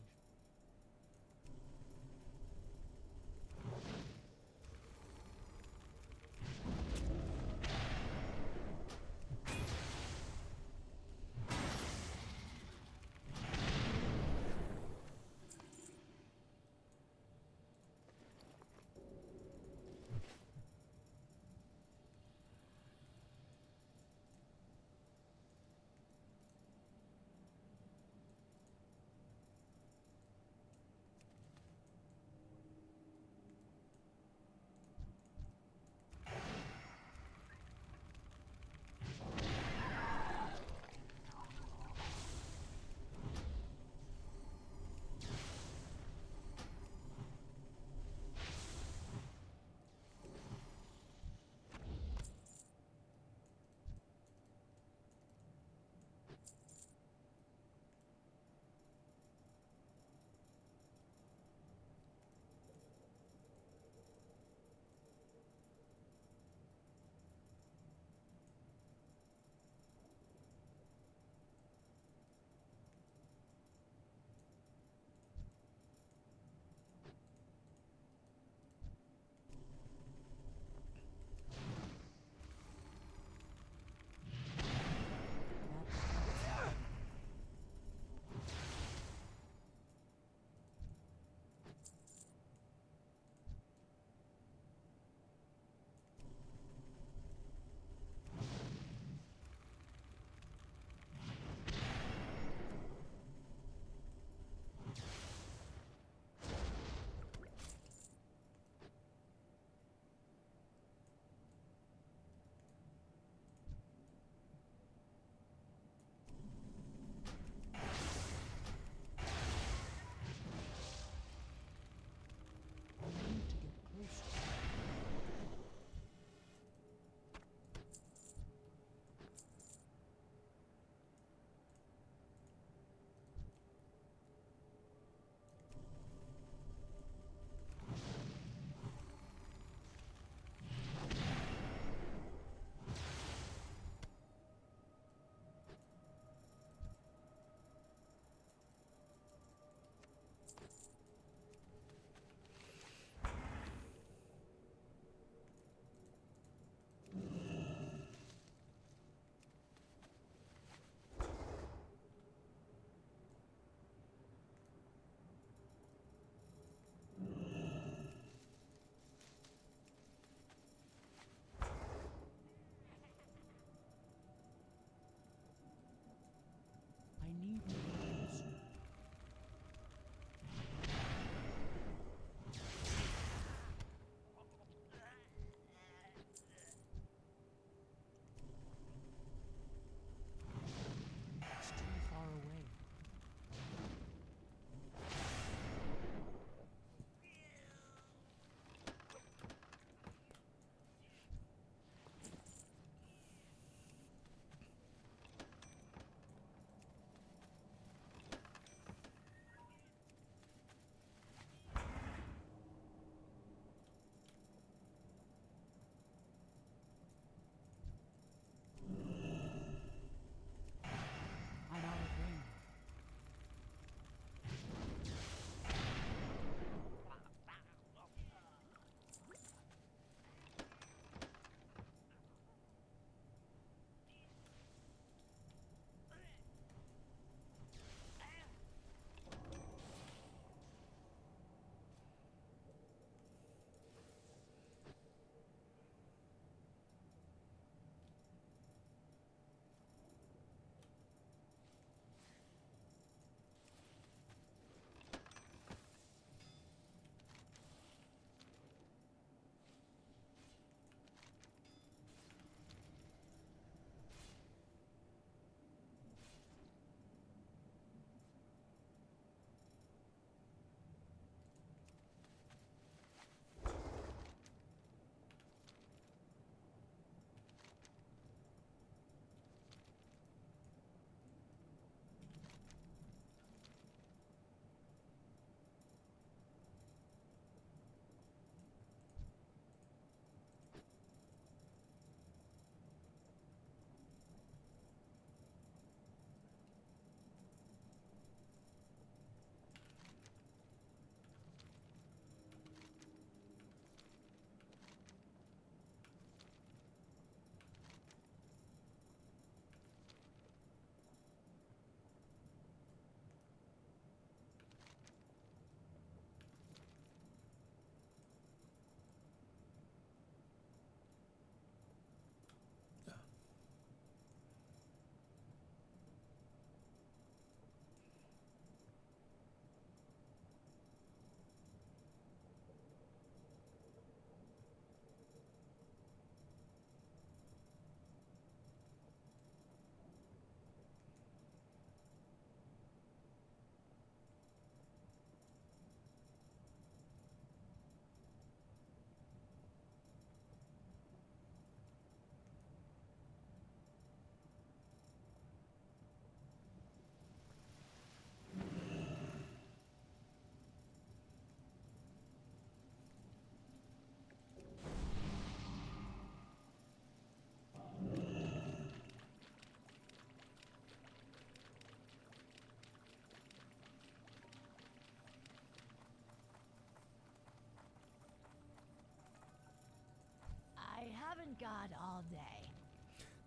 God all day.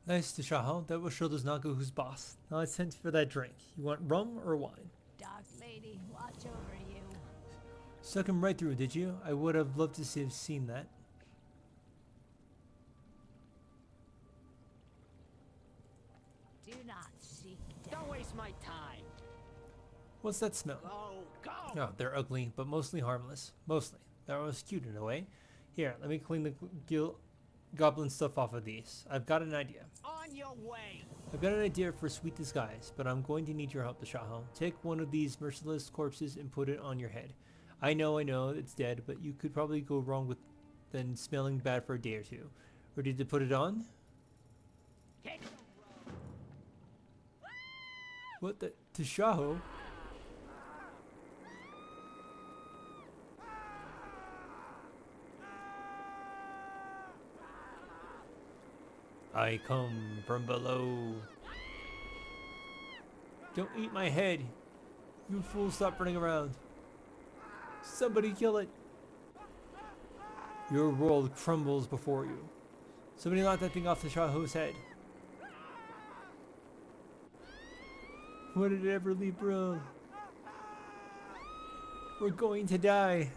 Nice, Tashaho. That will show those Naga who's boss. Now it's time for that drink. You want rum or wine? Dark Lady, watch over you. Stuck him right through, did you? I would have loved to have seen that. Do not seek death. Don't waste my time. What's that smell? Go, go. Oh, they're ugly, but mostly harmless. Mostly. That was cute in a way. Here, let me clean the goblin stuff off of these. I've got an idea. On your way. I've got an idea for sweet disguise, but I'm going to need your help, Tashaho. Take one of these merciless corpses and put it on your head. I know, it's dead, but you could probably go wrong with then smelling bad for a day or two. Ready to put it on? Hit the What the? Tashaho? I come from below. Don't eat my head. You fools, stop running around. Somebody kill it. Your world crumbles before you. Somebody knock that thing off Tashaho's head. What did it ever leave, bro? We're going to die.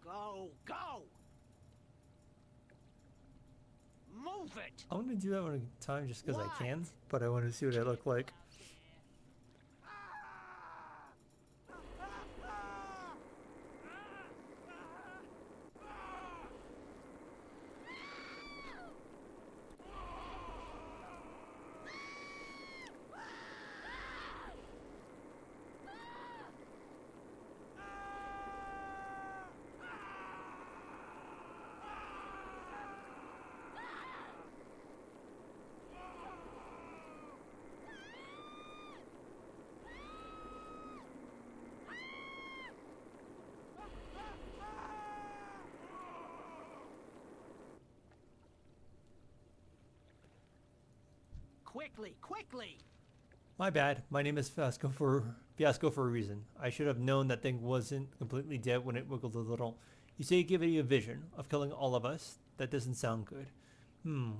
Go, go. Move it. I want to do that one at a time just because I can, What? but I want to see what I look like. Quickly, quickly. My bad. My name is Fiasco for a reason. I should have known that thing wasn't completely dead when it wiggled a little. You say you give it a vision of killing all of us. That doesn't sound good.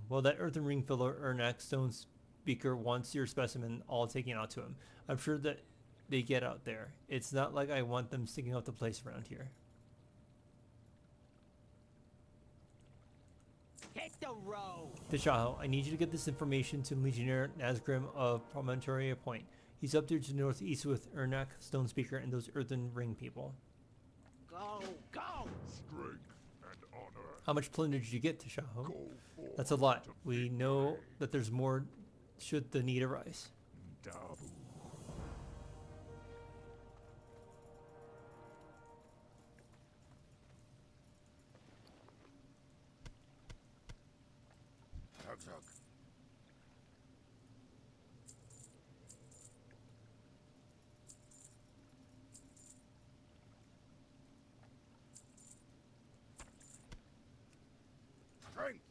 Well, that earthen ring filler Ernak stone speaker wants your specimen all taken out to him. I'm sure that they get out there. It's not like I want them sticking out the place around here. Hit the road. Tashaho, I need you to get this information to Legionnaire Nazgrim of Promontory Point. He's up there to the northeast with Ernak, Stone Speaker, and those earthen ring people. Go, go. Strength and honor. How much plunder did you get, Tashaho? Go forth That's a lot. to We victory. know that there's more should the need arise. Dabu. Tug. Strength.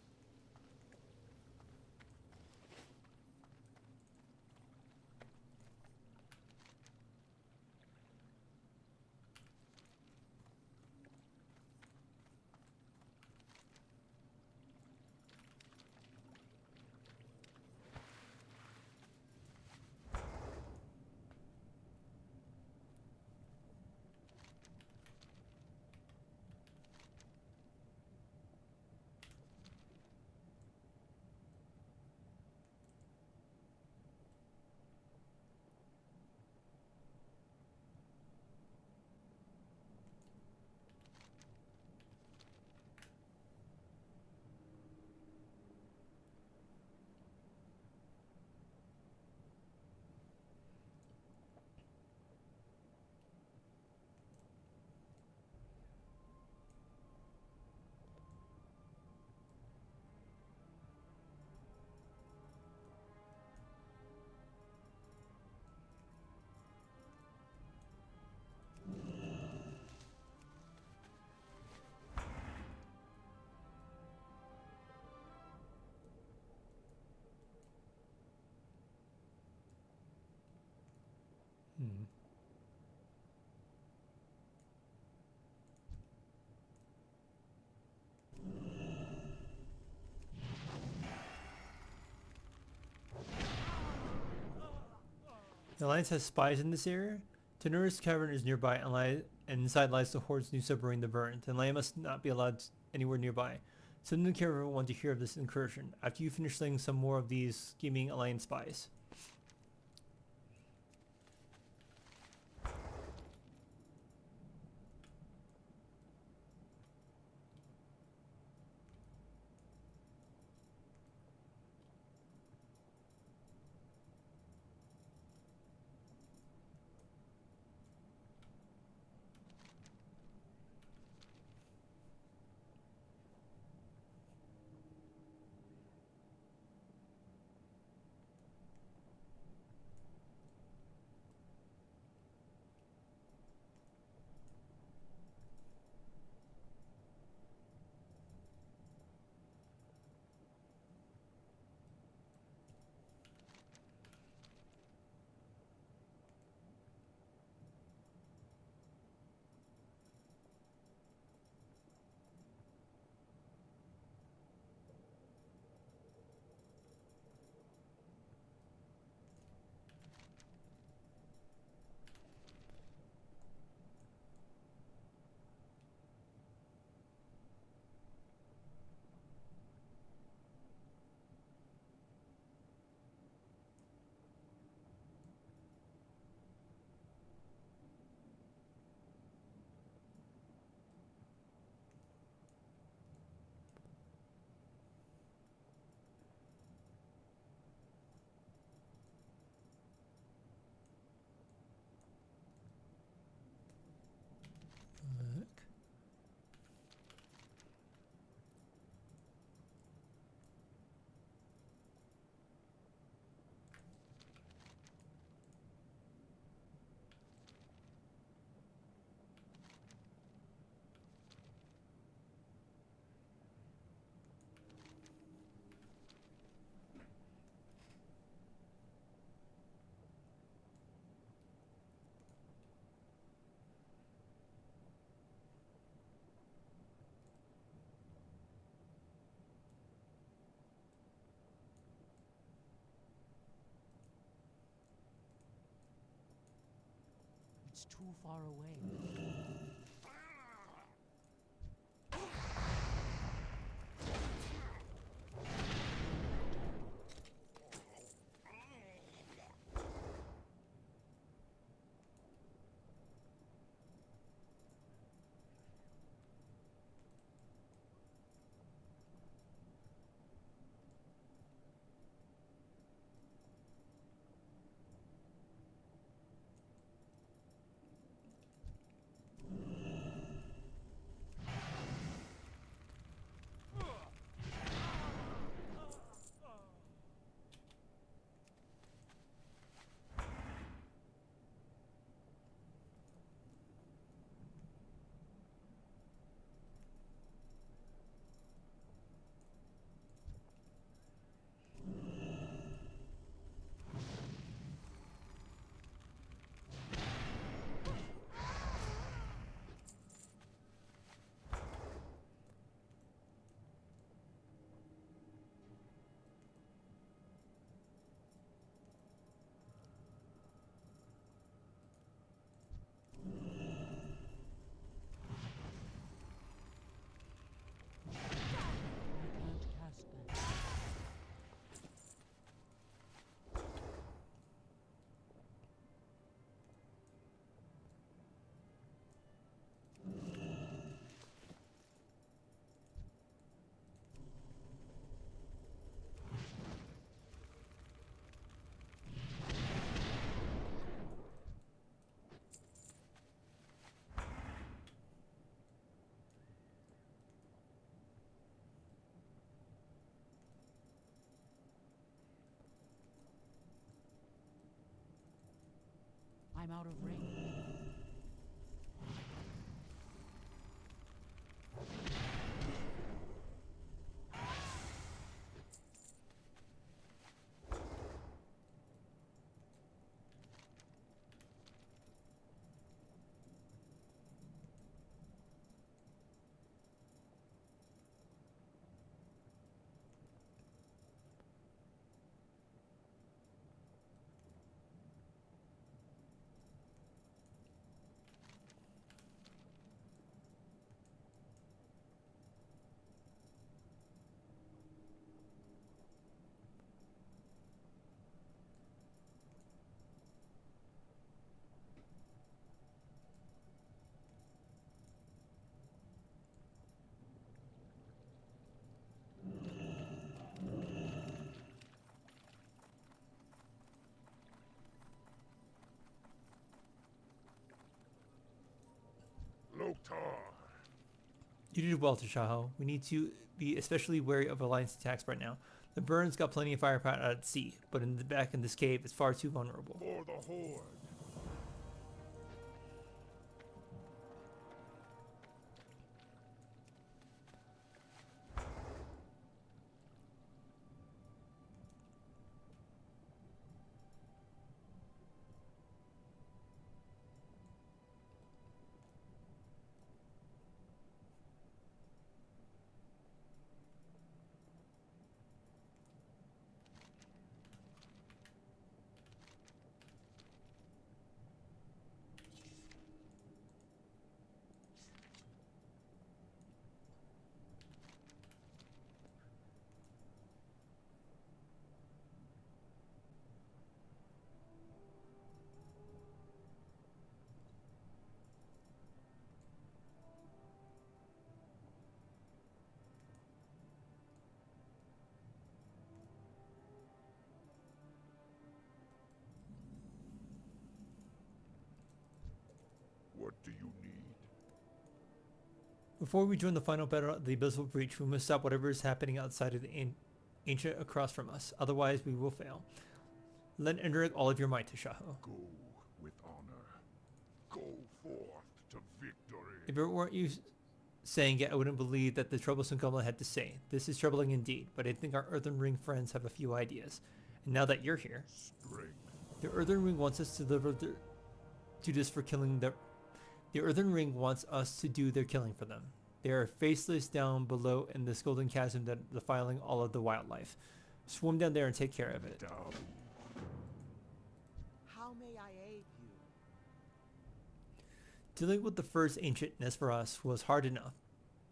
The Alliance has spies in this area. Tenor's Cavern is nearby, and inside lies the Horde's new submarine, the Burnt, and Leia must not be allowed anywhere nearby. Some in the caravan will want to hear of this incursion, after you finish slaying some more of these scheming Alliance spies. It's too far away. I'm out of range. You did well, Tashaho. We need to be especially wary of Alliance attacks right now. The Burn's got plenty of firepower out at sea, but back in this cave, it's far too vulnerable. For the Horde. What do you need? Before we join the final battle of the Abyssal Breach, we must stop whatever is happening outside of the ancient across from us. Otherwise, we will fail. Lend Endrick all of your might, Tashaho. Go with honor. Go forth to victory. If it weren't you saying it, I wouldn't believe that the troublesome goblin had to say. This is troubling indeed, but I think our Earthen Ring friends have a few ideas. And now that you're here, Strength. the Earthen Ring wants us to deliver to this for killing the Earthen Ring wants us to do their killing for them. They are faceless down below in this golden chasm that is defiling all of the wildlife. Swim down there and take care of it. Down. How may I aid you? Dealing with the first ancientness for us was hard enough.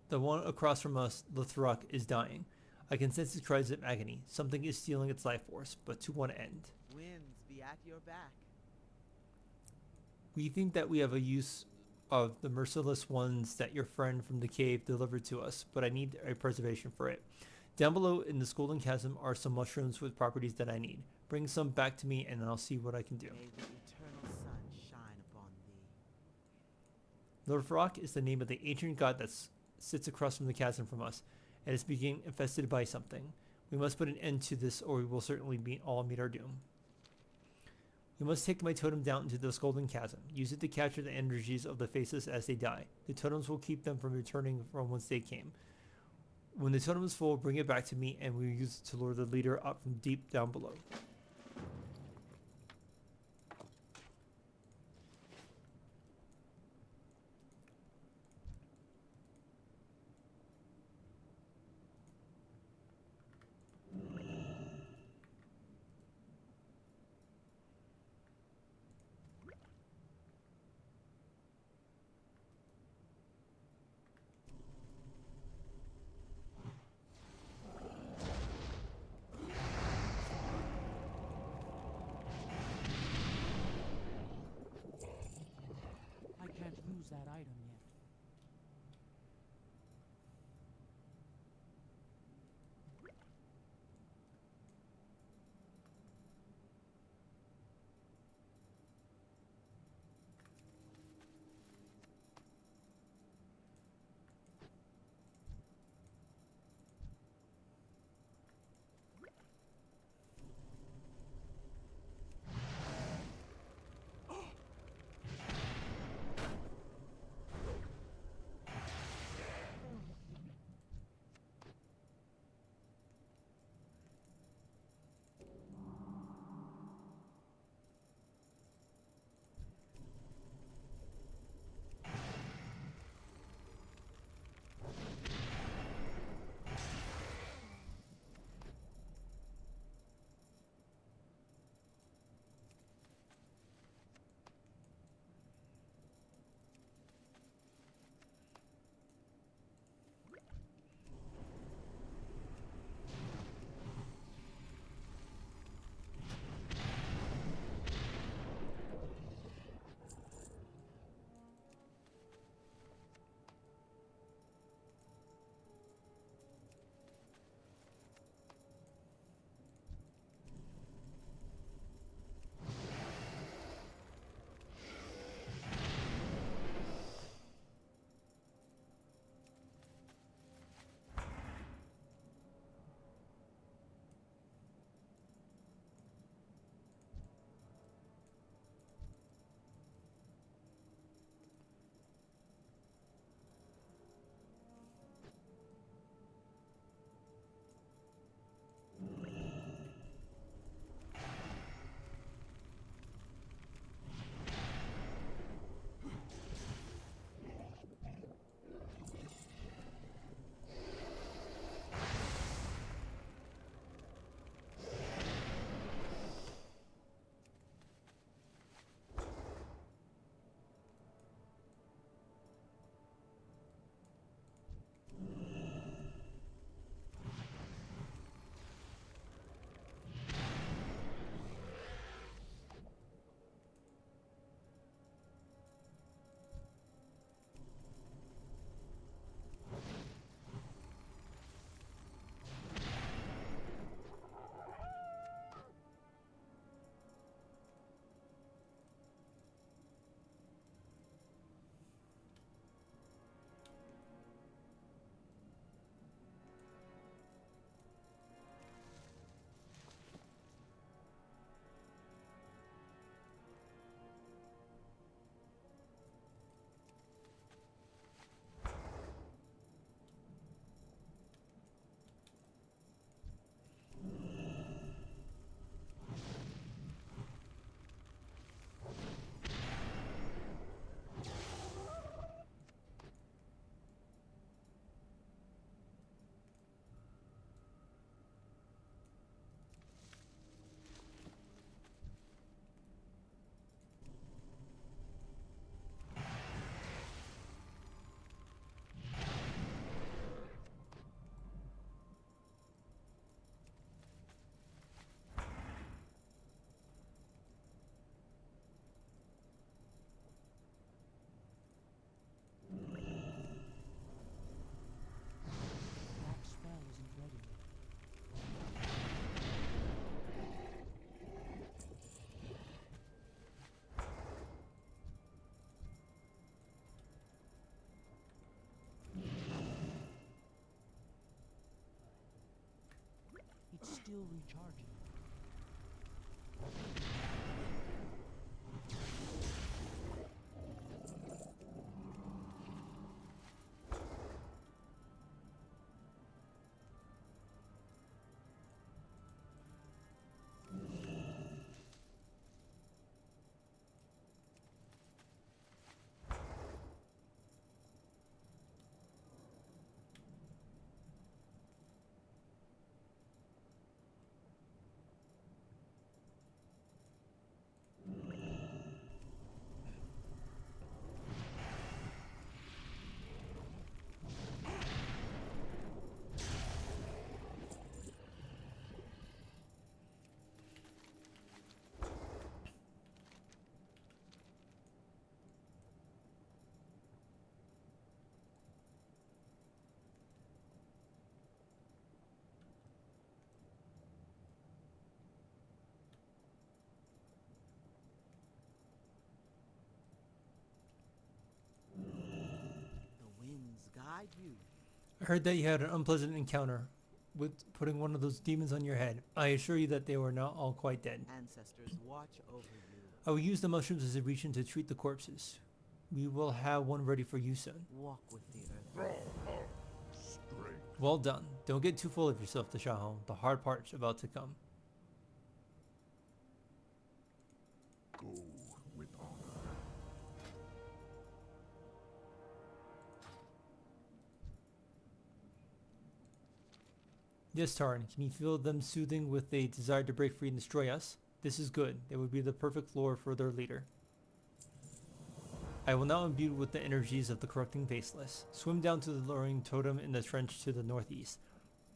The one across from us, Lothrok, is dying. I can sense its cries of agony. Something is stealing its life force, but to what end? Winds be at your back. We think that we have a use of the merciless ones that your friend from the cave delivered to us, but I need a preservation for it. Down below in this golden chasm are some mushrooms with properties that I need. Bring some back to me and I'll see what I can do. May the eternal sun shine upon thee. Lothrok is the name of the ancient god that sits across from the chasm from us, and is being infested by something. We must put an end to this or we will certainly all meet our doom. We must take my totem down into this golden chasm. Use it to capture the energies of the faceless as they die. The totems will keep them from returning from whence they came. When the totem is full, bring it back to me and we will use it to lure the leader up from deep down below. still recharging. The winds guide you. I heard that you had an unpleasant encounter with putting one of those demons on your head. I assure you that they were not all quite dead. Ancestors watch over you. I will use the mushrooms as a region to treat the corpses. We will have one ready for you soon. Walk with the earth. Strength. Well done. Don't get too full of yourself, Tashaho. The hard part's about to come. Go with honor. Yes, Tarn, can you feel them soothing with a desire to break free and destroy us? This is good. They would be the perfect lore for their leader. I will now imbue with the energies of the corrupting faceless. Swim down to the luring totem in the trench to the northeast.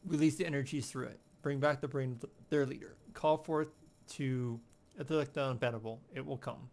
Release the energies through it. Bring back the brain of their leader. Call forth to intellect the unbannable. It will come.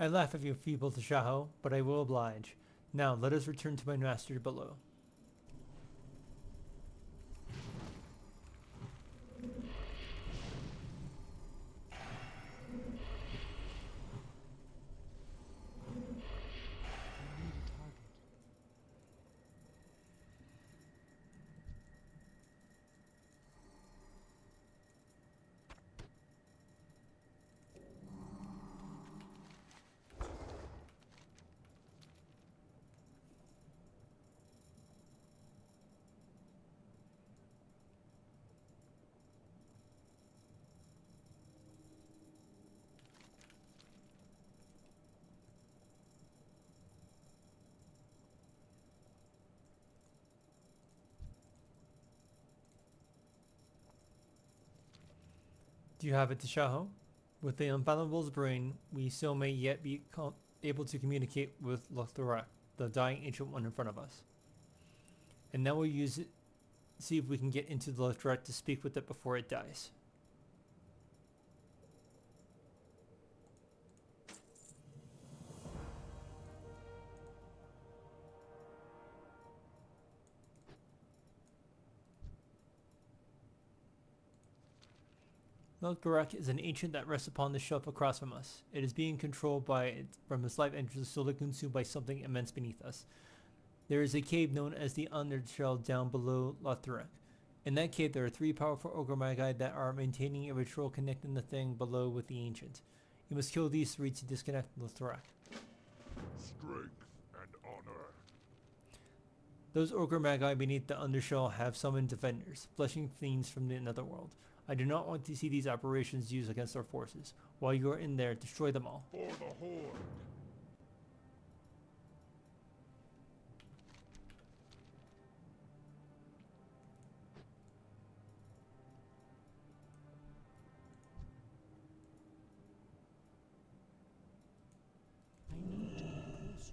I laugh at your feeble Tashaho, but I will oblige. Now let us return to my master below. We need a target. Do you have it, Tashaho? With the unfathomable's brain, we still may yet be able to communicate with Lothrak, the dying ancient one in front of us. And now we'll use it, see if we can get into the Lothrak to speak with it before it dies. Lothrak is an ancient that rests upon the shelf across from us. It is being controlled from its life engine slowly consumed by something immense beneath us. There is a cave known as the Undershell down below Lothrak. In that cave there are 3 powerful ogre magi that are maintaining a ritual connecting the thing below with the ancient. You must kill these 3 to disconnect Lothrak. Strength and honor. Those ogre magi beneath the Undershell have summoned defenders, fleshing fiends from the netherworld. I do not want to see these operations used against our forces. While you are in there, destroy them all. For the Horde. I need to get closer.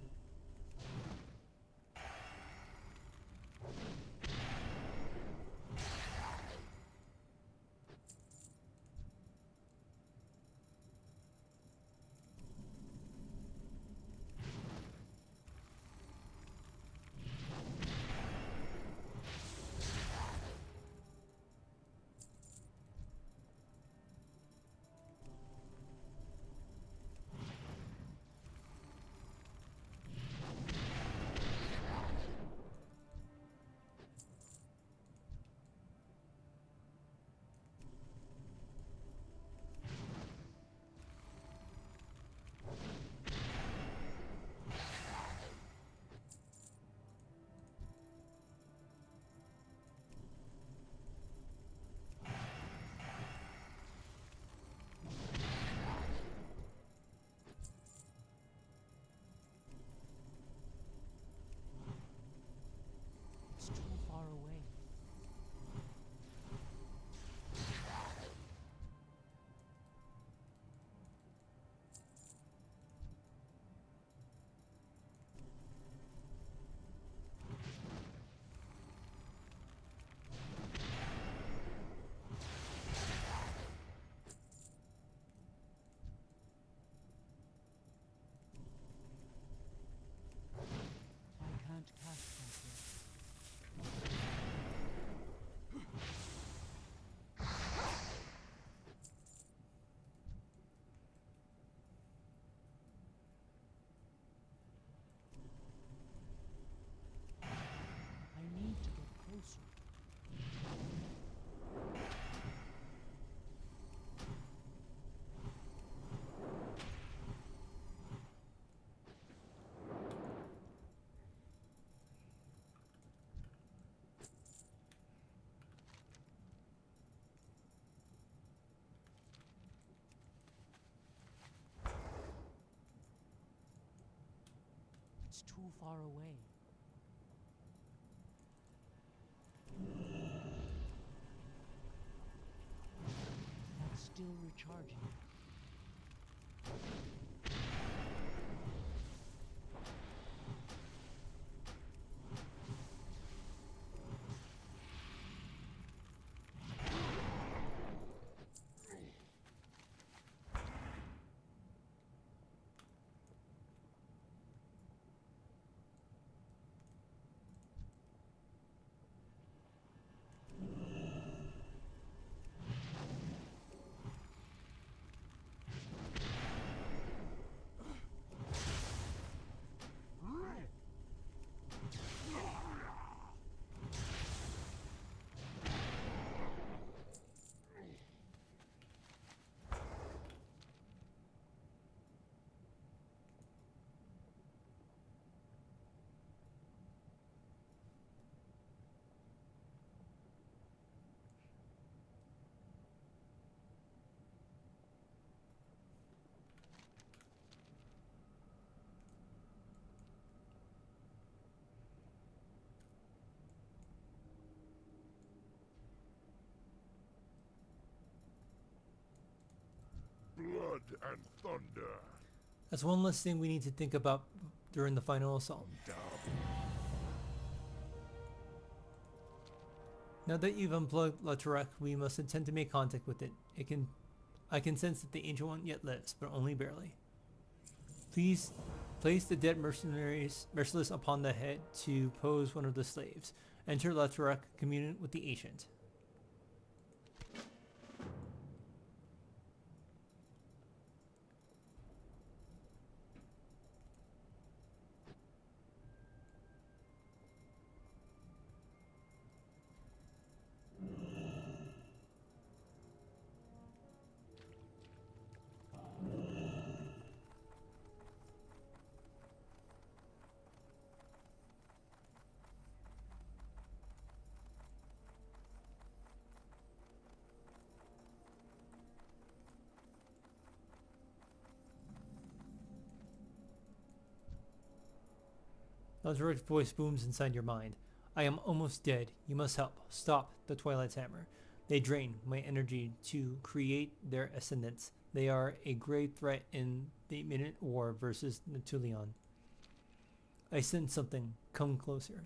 It's too far away. I can't cast that yet. I need to get closer. It's too far away. That's still recharging. Blood and thunder. That's one less thing we need to think about during the final assault. Now that you've unplugged Laturek, we must attempt to make contact with it. I can sense that the Ancient One yet lives, but only barely. Please place the dead merciless upon the head to pose one of the slaves. Enter Laturek, commune with the Ancient. Azeroth's voice booms inside your mind. I am almost dead. You must help. Stop the Twilight's hammer. They drain my energy to create their ascendants. They are a grave threat in the imminent war versus Natulion. I sense something. Come closer.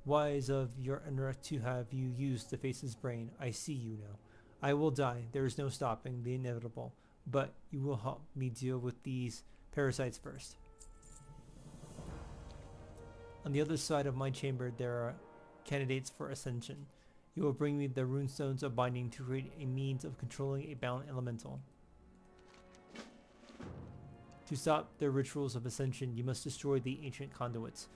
Wise of your Unearth to have you use the face's brain. I see you now. I will die. There is no stopping the inevitable. But you will help me deal with these parasites first. On the other side of my chamber there are candidates for ascension. You will bring me the runestones of binding to create a means of controlling a bound elemental. To stop their rituals of ascension, you must destroy the ancient conduits.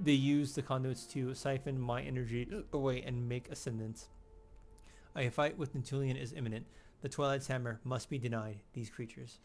They use the conduits to siphon my energy away and make ascendants. A fight with Natulion is imminent. The Twilight's hammer must be denied these creatures.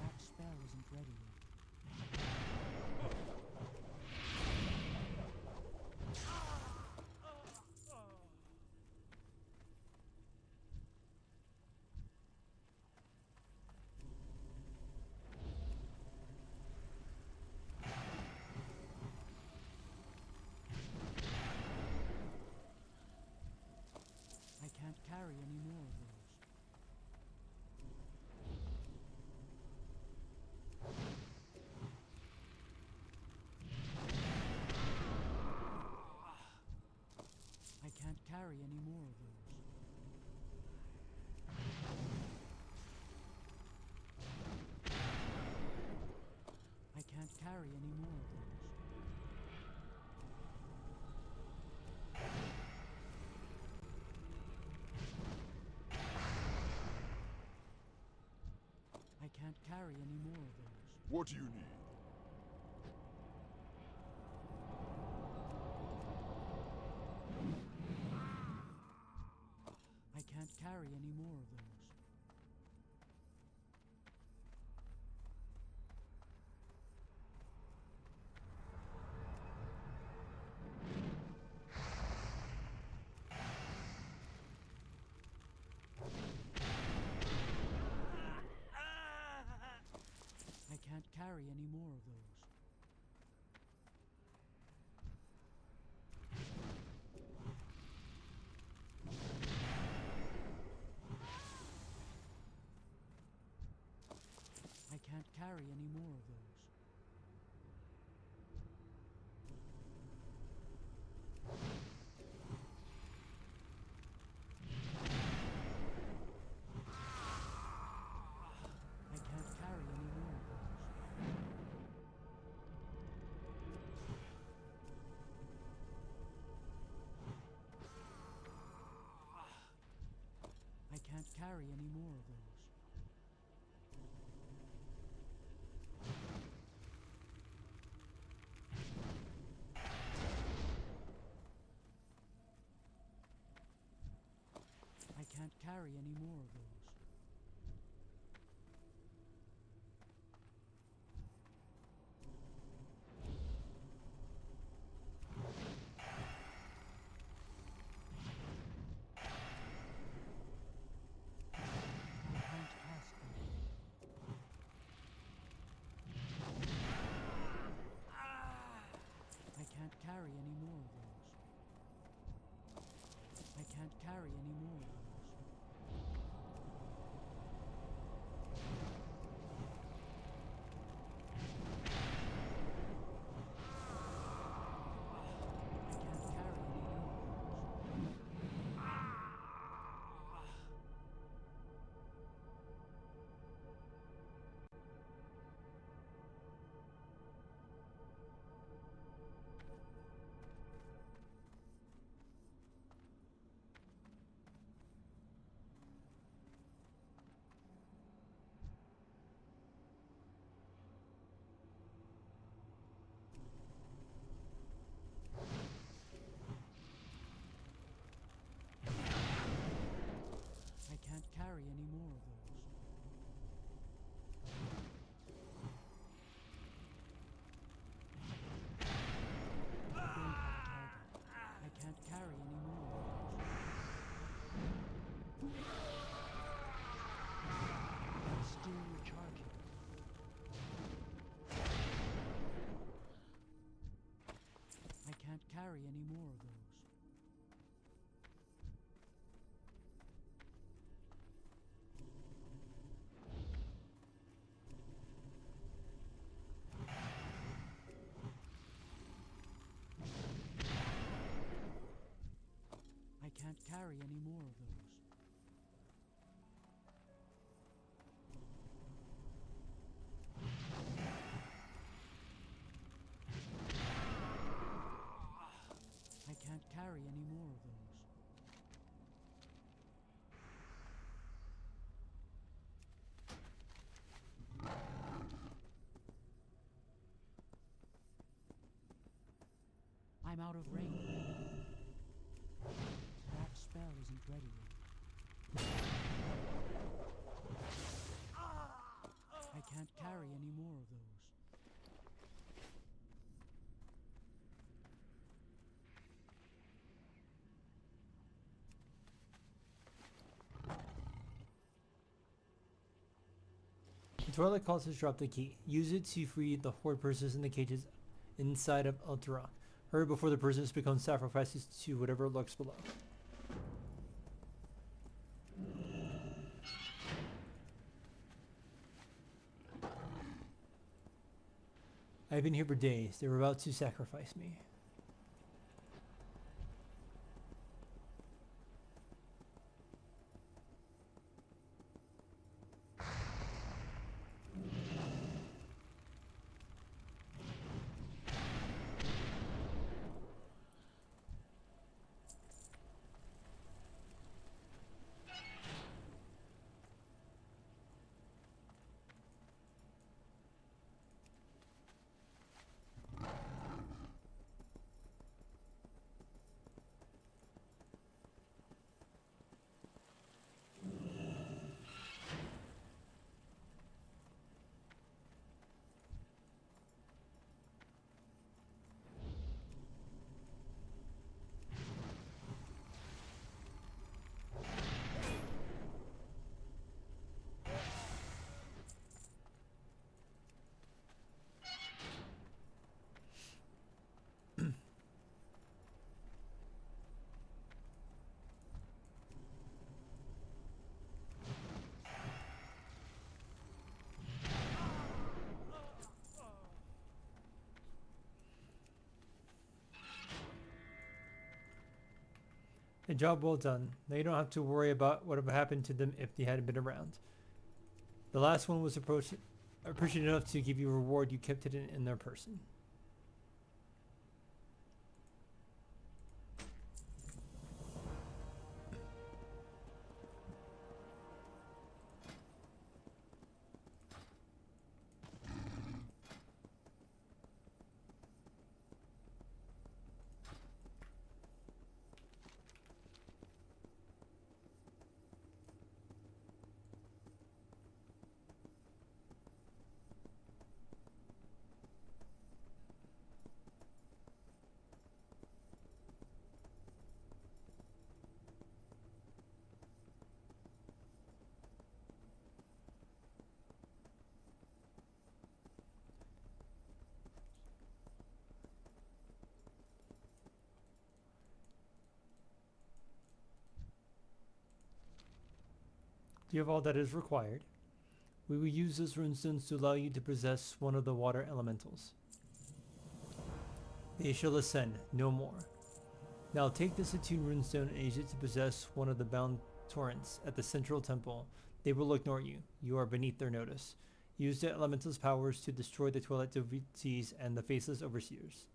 That spell isn't ready yet. I can't carry any more of those. I can't carry any more of those. I can't carry any more of those. I can't carry any more of those. What do you need? I can't carry any more of those. I can't carry any more of those. I can't carry any more of those. I can't carry any more of those. I can't carry any more of those. I can't carry any more of those. I can't cast them. I can't carry any more of those. I'm out of range. That spell isn't ready yet. I can't carry any more of those. The toilet cultist dropped the key. Use it to free the horde persons in the cages inside of Ultarok. Hurry before the persons become sacrifices to whatever lurks below. I've been here for days. They were about to sacrifice me. A job well done. Now you don't have to worry about what would have happened to them if they hadn't been around. The last one was appreciative enough to give you a reward. You kept it in their person. You have all that is required. We will use those runestones to allow you to possess one of the water elementals. They shall ascend, no more. Now take this attuned runestone and use it to possess one of the bound torrents at the central temple. They will ignore you. You are beneath their notice. Use the elemental's powers to destroy the toilet devotees and the faceless overseers.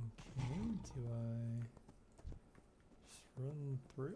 Okay, do I just run through?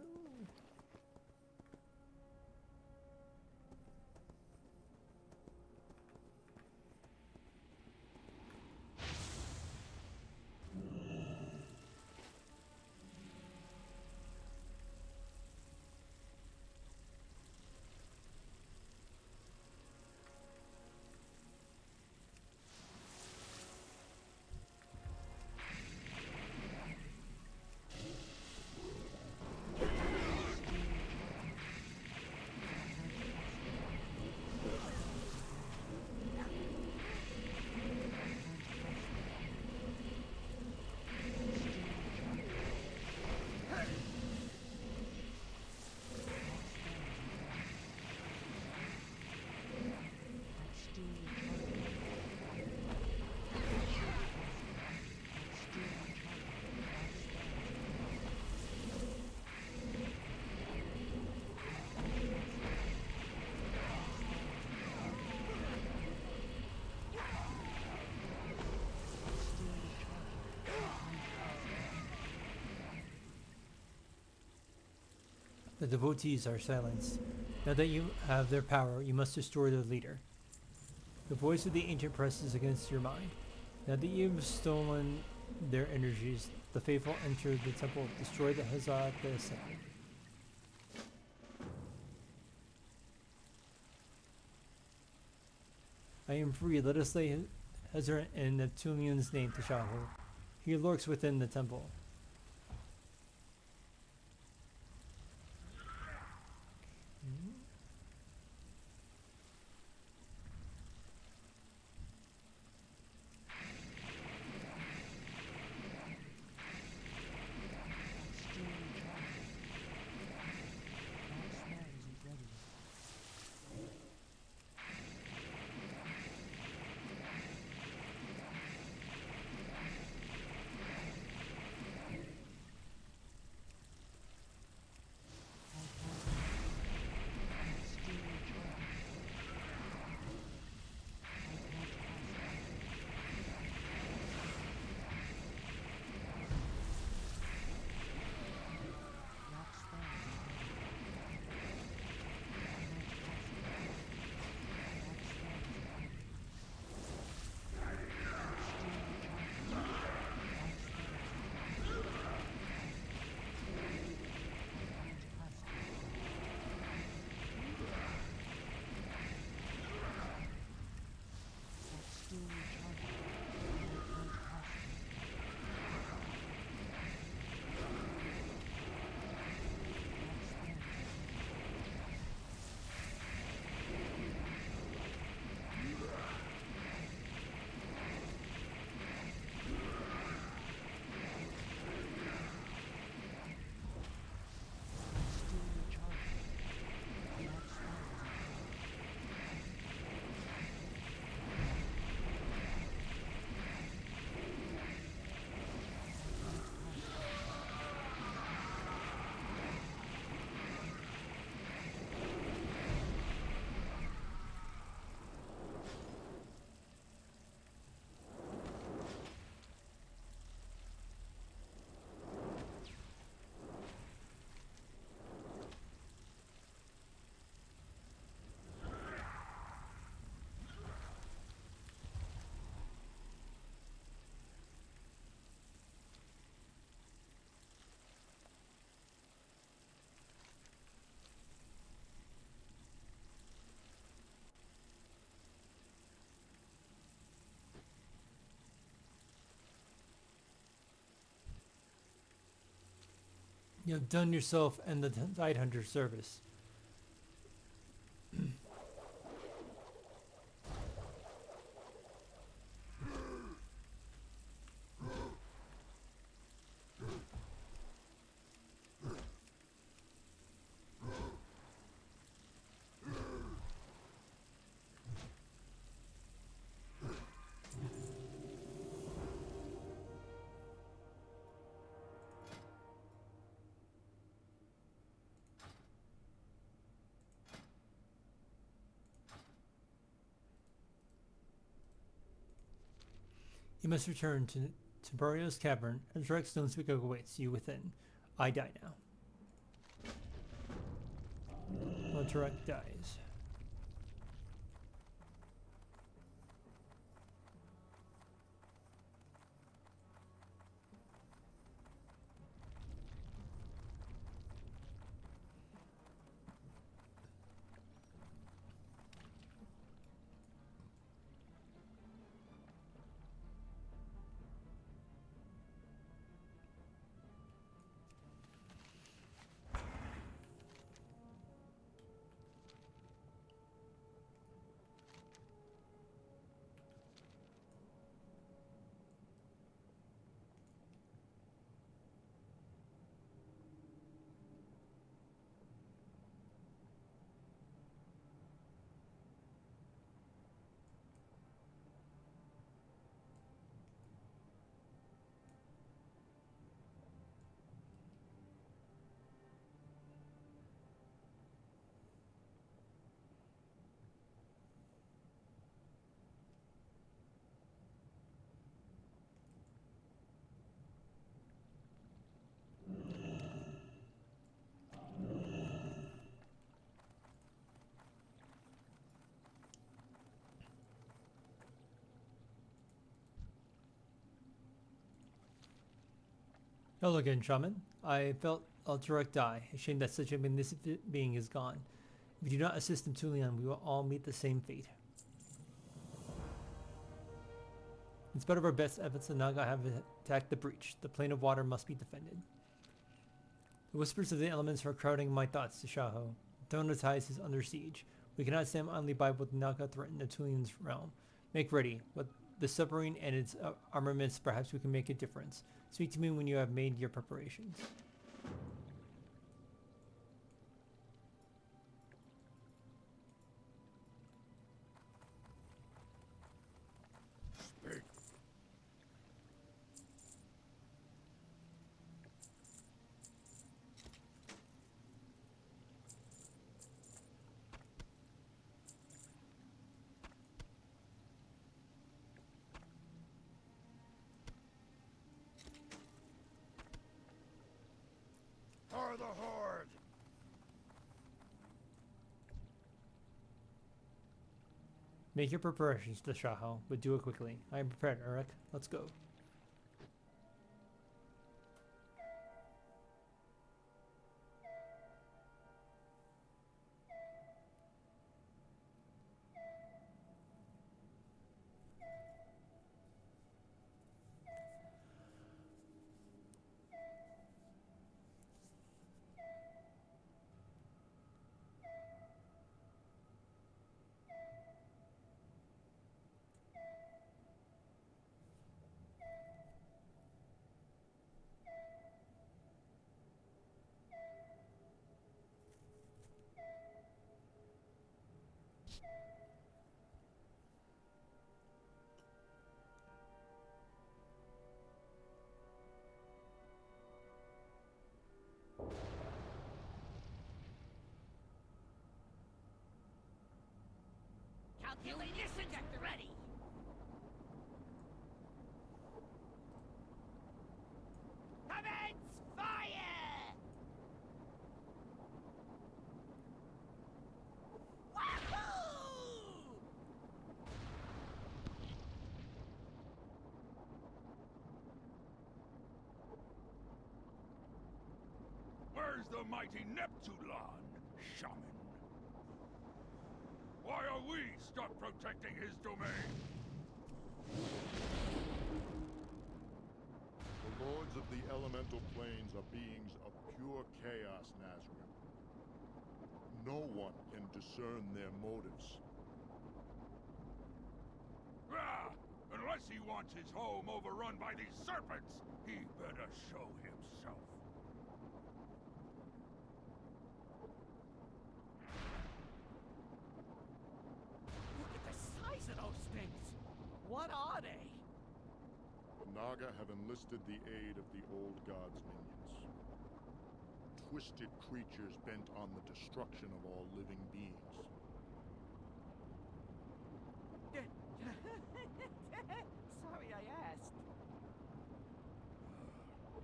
The devotees are silenced. Now that you have their power, you must destroy their leader. The voice of the ancient presses against your mind. Now that you've stolen their energies, the faithful enter the temple, destroy the Hazard the Ascended. I am free. Let us lay Hazard in Neptunian's name, Tashaho. He lurks within the temple. You have done yourself and the Tide Hunter service. You must return to Barrio's cavern, as Dragstone Speak awaits you within. I die now. Monterek dies. Hello again, Shaman. I felt Alterac die. A shame that such a magnificent being is gone. If you do not assist in Tulian, we will all meet the same fate. In spite of our best efforts, the Naga have attacked the breach. The plane of water must be defended. The whispers of the elements are crowding my thoughts, Tashaho. Tonatize is under siege. We cannot stand idly by while the Naga threaten the Tulian's realm. Make ready. With the submarine and its armaments, perhaps we can make a difference. Speak to me when you have made your preparations. Speak. For the Horde! Make your preparations, Tashaho, but do it quickly. I am prepared, Uruk. Let's go. Calculating projector ready. Commence fire! Wahoo! Where's the mighty Neptulon, Shaman? Why are we stuck protecting his domain? The lords of the elemental planes are beings of pure chaos, Nazrim. No one can discern their motives. Ah! Unless he wants his home overrun by these serpents, he better show himself. Look at the size of those things! What are they? The Naga have enlisted the aid of the old god's minions. Twisted creatures bent on the destruction of all living beings. Sorry I asked.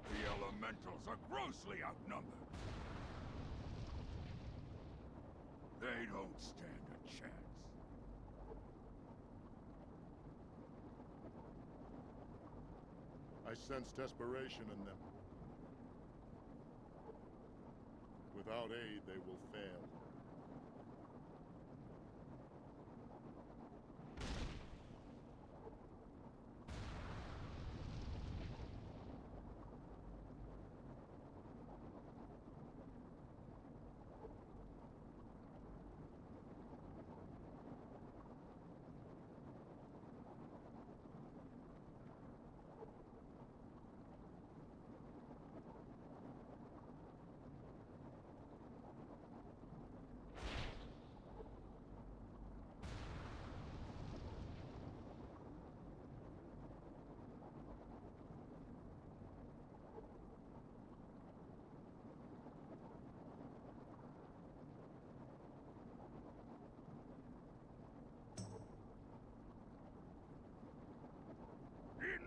The elementals are grossly outnumbered. They don't stand a chance. I sense desperation in them. Without aid, they will fail.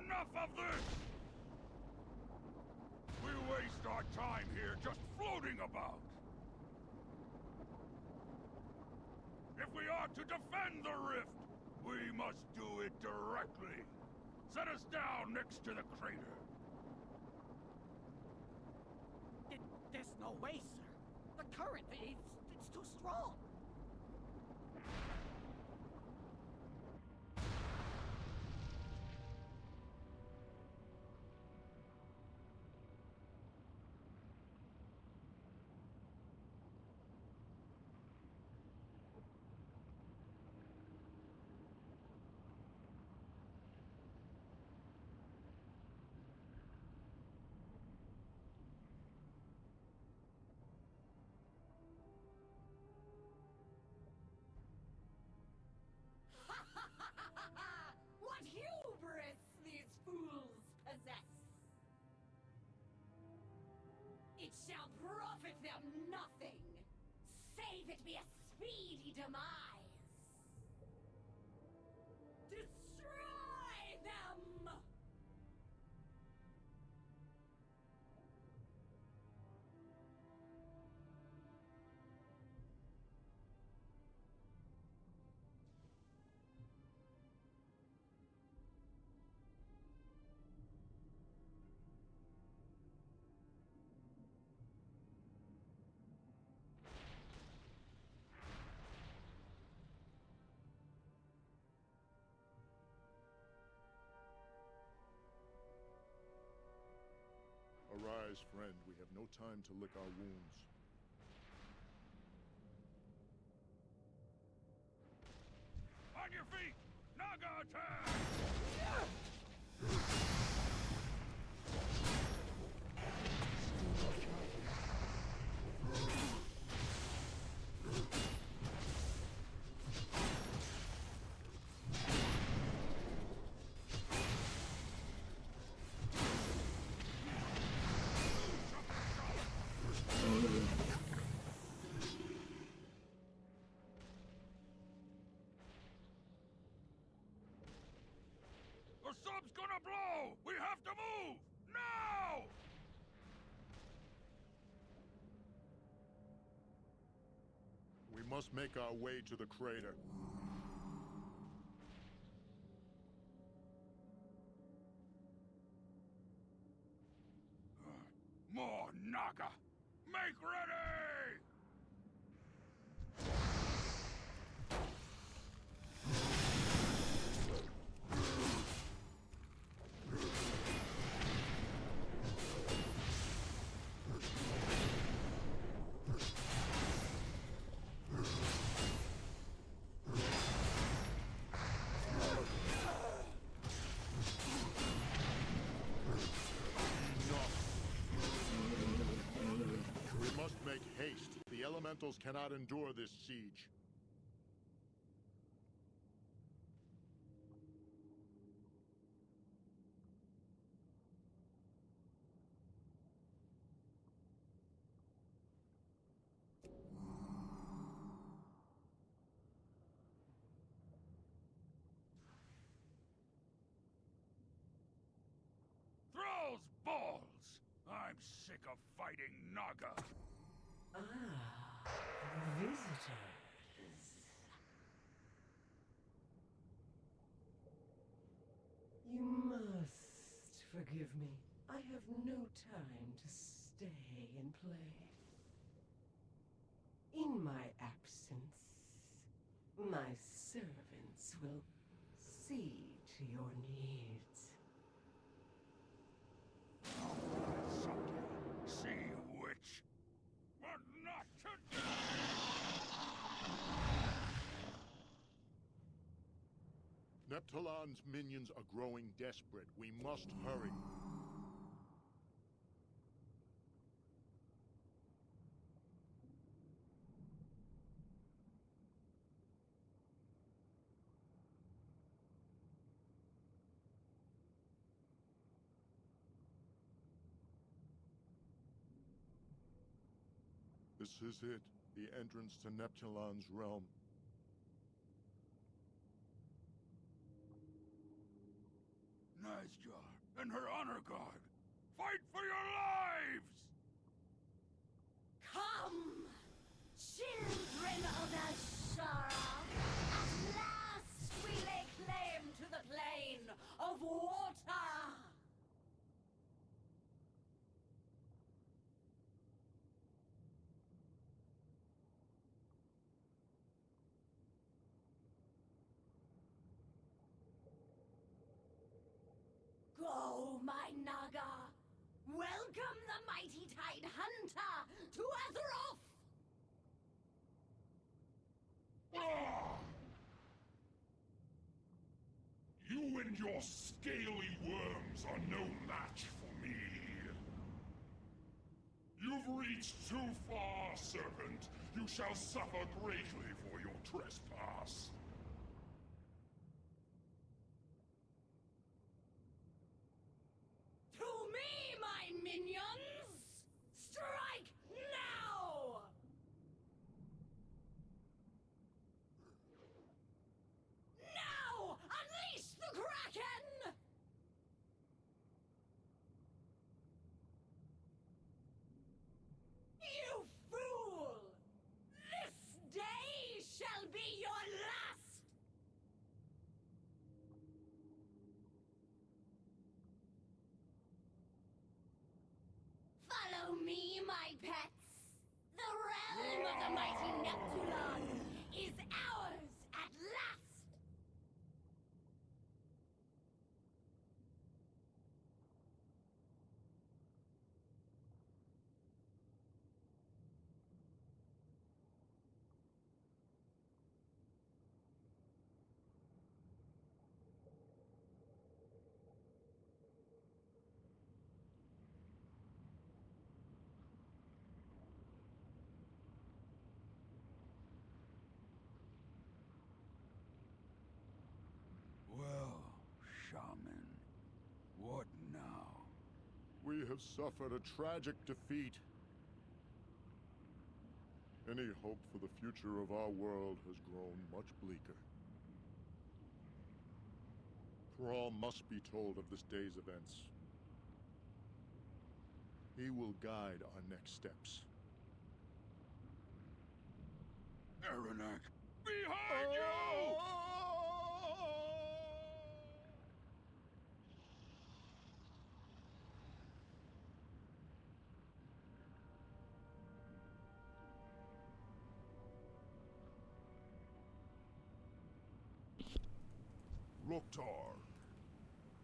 Enough of this! We waste our time here just floating about. If we are to defend the rift, we must do it directly. Set us down next to the crater. There's no way, sir. The current, it's too strong. What hubris these fools possess! It shall profit them nothing, save it be a speedy demise. Destroy them! Arise, friend. We have no time to lick our wounds. On your feet! Naga attack! The sub's gonna blow! We have to move! Now! We must make our way to the crater. More Naga! Make ready! We must make haste. The elementals cannot endure this siege. Thrall's balls! I'm sick of fighting Naga! Visitors. You must forgive me. I have no time to stay and play. In my absence, my servants will see to your needs. Someday, see which. But not today! Neptulon's minions are growing desperate. We must hurry. This is it, the entrance to Neptulon's realm. Nazjar and her honor guard! Fight for your lives! Come, children of Ashara! At last we lay claim to the plane of water! to Azeroth! You and your scaly worms are no match for me. You've reached too far, Serpent. You shall suffer greatly for your trespass. To me, my minions! Strike now! Now! Unleash the Kraken! You fool! This day shall be your last! Follow me, my pets! The realm of the mighty Neptulon is ours at last! Well, Shaman, what now? We have suffered a tragic defeat. Any hope for the future of our world has grown much bleaker. Thrall must be told of this day's events. He will guide our next steps. Aranak, behind you! Loktar.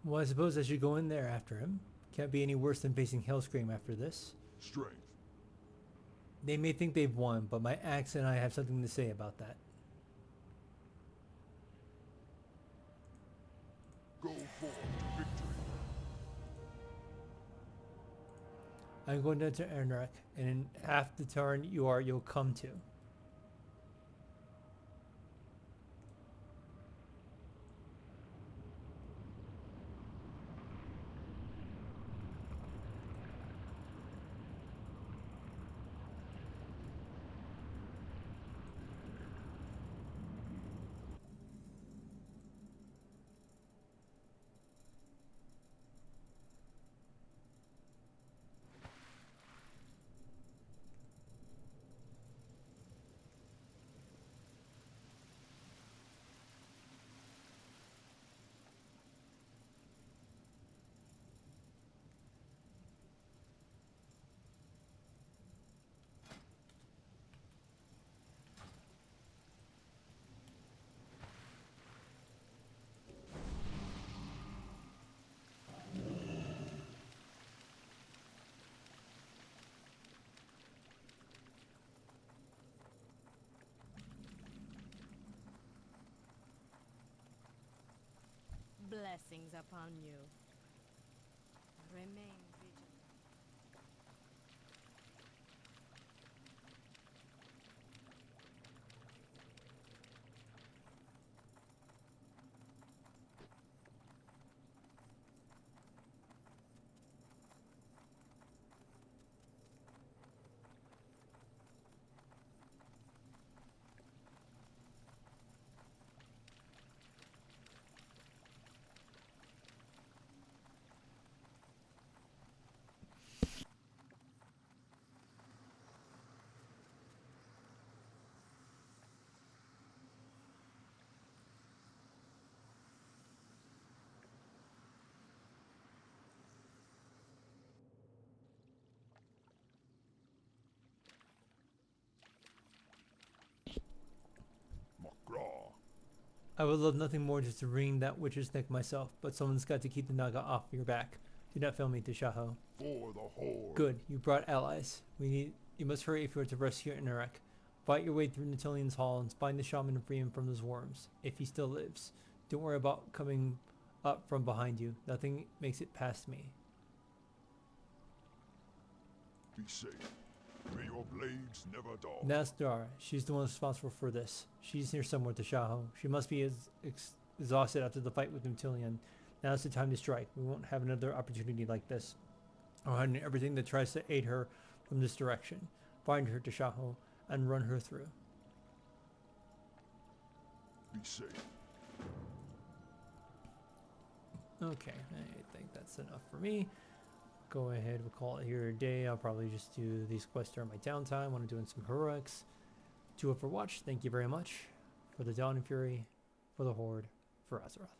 Well, I suppose I should go in there after him. Can't be any worse than facing Hellscream after this. Strength. They may think they've won, but my axe and I have something to say about that. Go forth to victory. I'm going down to Ernrak, and in half the turn you'll come to. Blessings upon you. Remain vigilant. Magraw. I would love nothing more just to wring that witch's neck myself, but someone's got to keep the Naga off your back. Do not fail me, Tashaho. For the Horde. Good, you brought allies. We need You must hurry if you are to rescue Inarak. Fight your way through Natilian's hall and find the shaman and free him from those worms, if he still lives. Don't worry about coming up from behind you. Nothing makes it past me. Be safe. May your blades never dull. Nasdar, she's the one responsible for this. She's here somewhere, Tashaho. She must be exhausted after the fight with Natilian. Now's the time to strike. We won't have another opportunity like this. I'll hunt everything that tries to aid her from this direction. Find her, Tashaho, and run her through. Be safe. Okay, I think that's enough for me. Go ahead, we'll call it here a day. I'll probably just do these quests during my downtime when I'm doing some heroics. To Overwatch, thank you very much. For the Dawn and Fury, for the Horde, for Azeroth.